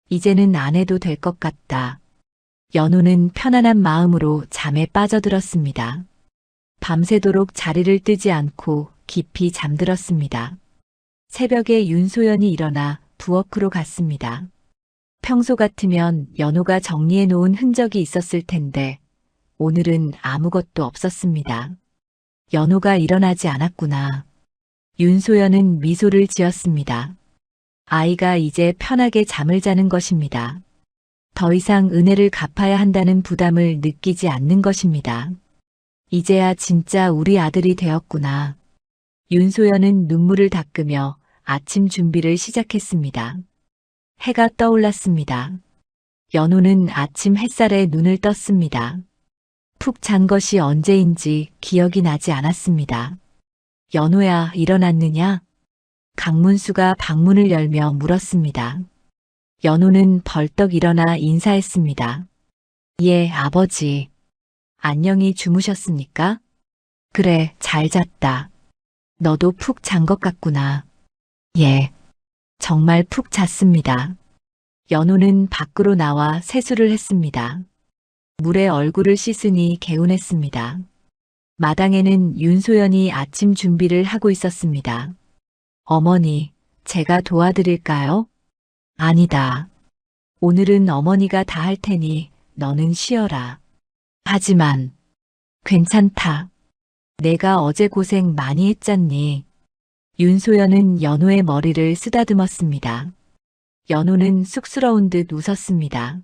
이제는 안 해도 될 것 같다. 연우는 편안한 마음으로 잠에 빠져들었습니다. 밤새도록 자리를 뜨지 않고 깊이 잠들었습니다. 새벽에 윤소연이 일어나 부엌으로 갔습니다. 평소 같으면 연우가 정리해 놓은 흔적이 있었을 텐데 오늘은 아무것도 없었습니다. 연우가 일어나지 않았구나. 윤소연은 미소를 지었습니다. 아이가 이제 편하게 잠을 자는 것입니다. 더 이상 은혜를 갚아야 한다는 부담을 느끼지 않는 것입니다. 이제야 진짜 우리 아들이 되었구나. 윤소연은 눈물을 닦으며 아침 준비를 시작했습니다. 해가 떠올랐습니다. 연우는 아침 햇살에 눈을 떴습니다. 푹 잔 것이 언제인지 기억이 나지 않았습니다. 연우야, 일어났느냐? 강문수가 방문을 열며 물었습니다. 연우는 벌떡 일어나 인사했습니다. 예, 아버지. 안녕히 주무셨습니까? 그래, 잘 잤다. 너도 푹 잔 것 같구나. 예, 정말 푹 잤습니다. 연우는 밖으로 나와 세수를 했습니다. 물에 얼굴을 씻으니 개운했습니다. 마당에는 윤소연이 아침 준비를 하고 있었습니다. 어머니, 제가 도와드릴까요? 아니다. 오늘은 어머니가 다 할 테니 너는 쉬어라. 하지만 괜찮다. 내가 어제 고생 많이 했잖니. 윤소연은 연우의 머리를 쓰다듬었습니다. 연우는 쑥스러운 듯 웃었습니다.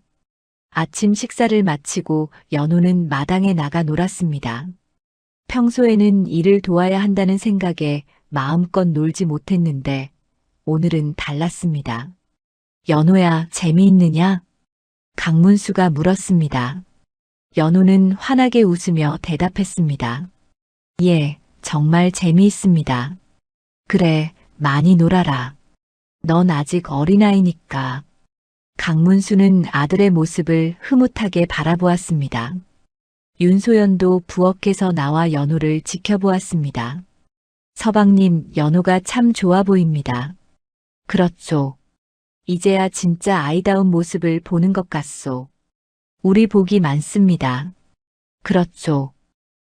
아침 식사를 마치고 연우는 마당에 나가 놀았습니다. 평소에는 일을 도와야 한다는 생각에 마음껏 놀지 못했는데 오늘은 달랐습니다. 연우야, 재미있느냐? 강문수가 물었습니다. 연우는 환하게 웃으며 대답했습니다. 예, 정말 재미있습니다. 그래, 많이 놀아라. 넌 아직 어린아이니까. 강문수는 아들의 모습을 흐뭇하게 바라보았습니다. 윤소연도 부엌에서 나와 연우를 지켜보았습니다. 서방님, 연우가 참 좋아 보입니다. 그렇죠. 이제야 진짜 아이다운 모습을 보는 것 같소. 우리 복이 많습니다. 그렇죠.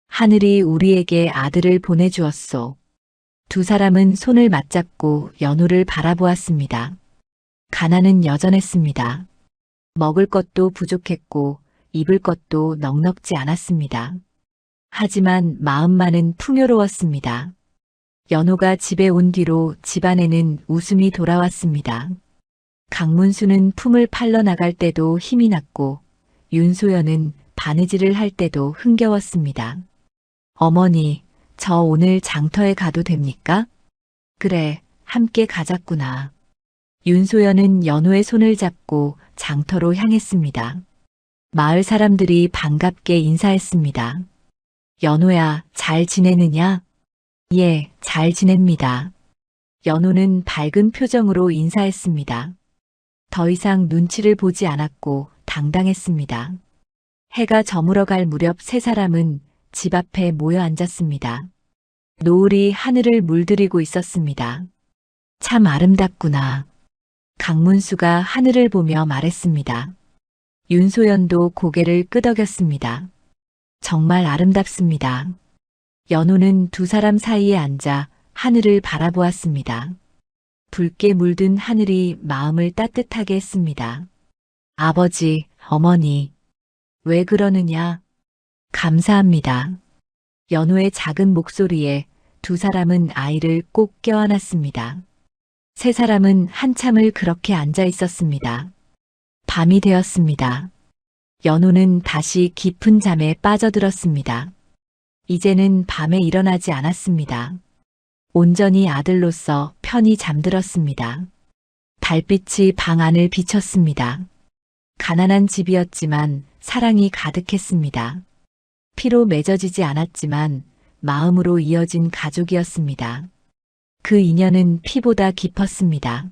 하늘이 우리에게 아들을 보내주었소. 두 사람은 손을 맞잡고 연우를 바라보았습니다. 가난은 여전했습니다. 먹을 것도 부족했고 입을 것도 넉넉지 않았습니다. 하지만 마음만은 풍요로웠습니다. 연우가 집에 온 뒤로 집안에는 웃음이 돌아왔습니다. 강문수는 품을 팔러 나갈 때도 힘이 났고 윤소연은 바느질을 할 때도 흥겨웠습니다. 어머니, 저 오늘 장터에 가도 됩니까? 그래, 함께 가자꾸나. 윤소연은 연우의 손을 잡고 장터로 향했습니다. 마을 사람들이 반갑게 인사했습니다. 연우야, 잘 지내느냐? 예, 잘 지냅니다. 연우는 밝은 표정으로 인사했습니다. 더 이상 눈치를 보지 않았고 당당했습니다. 해가 저물어갈 무렵 세 사람은 집 앞에 모여 앉았습니다. 노을이 하늘을 물들이고 있었습니다. 참 아름답구나. 강문수가 하늘을 보며 말했습니다. 윤소연도 고개를 끄덕였습니다. 정말 아름답습니다. 연우는 두 사람 사이에 앉아 하늘을 바라보았습니다. 붉게 물든 하늘이 마음을 따뜻하게 했습니다. 아버지, 어머니, 왜 그러느냐? 감사합니다. 연우의 작은 목소리에 두 사람은 아이를 꼭 껴안았습니다. 세 사람은 한참을 그렇게 앉아 있었습니다. 밤이 되었습니다. 연우는 다시 깊은 잠에 빠져들었습니다. 이제는 밤에 일어나지 않았습니다. 온전히 아들로서 편히 잠들었습니다. 달빛이 방 안을 비쳤습니다. 가난한 집이었지만 사랑이 가득했습니다. 피로 맺어지지 않았지만 마음으로 이어진 가족이었습니다. 그 인연은 피보다 깊었습니다.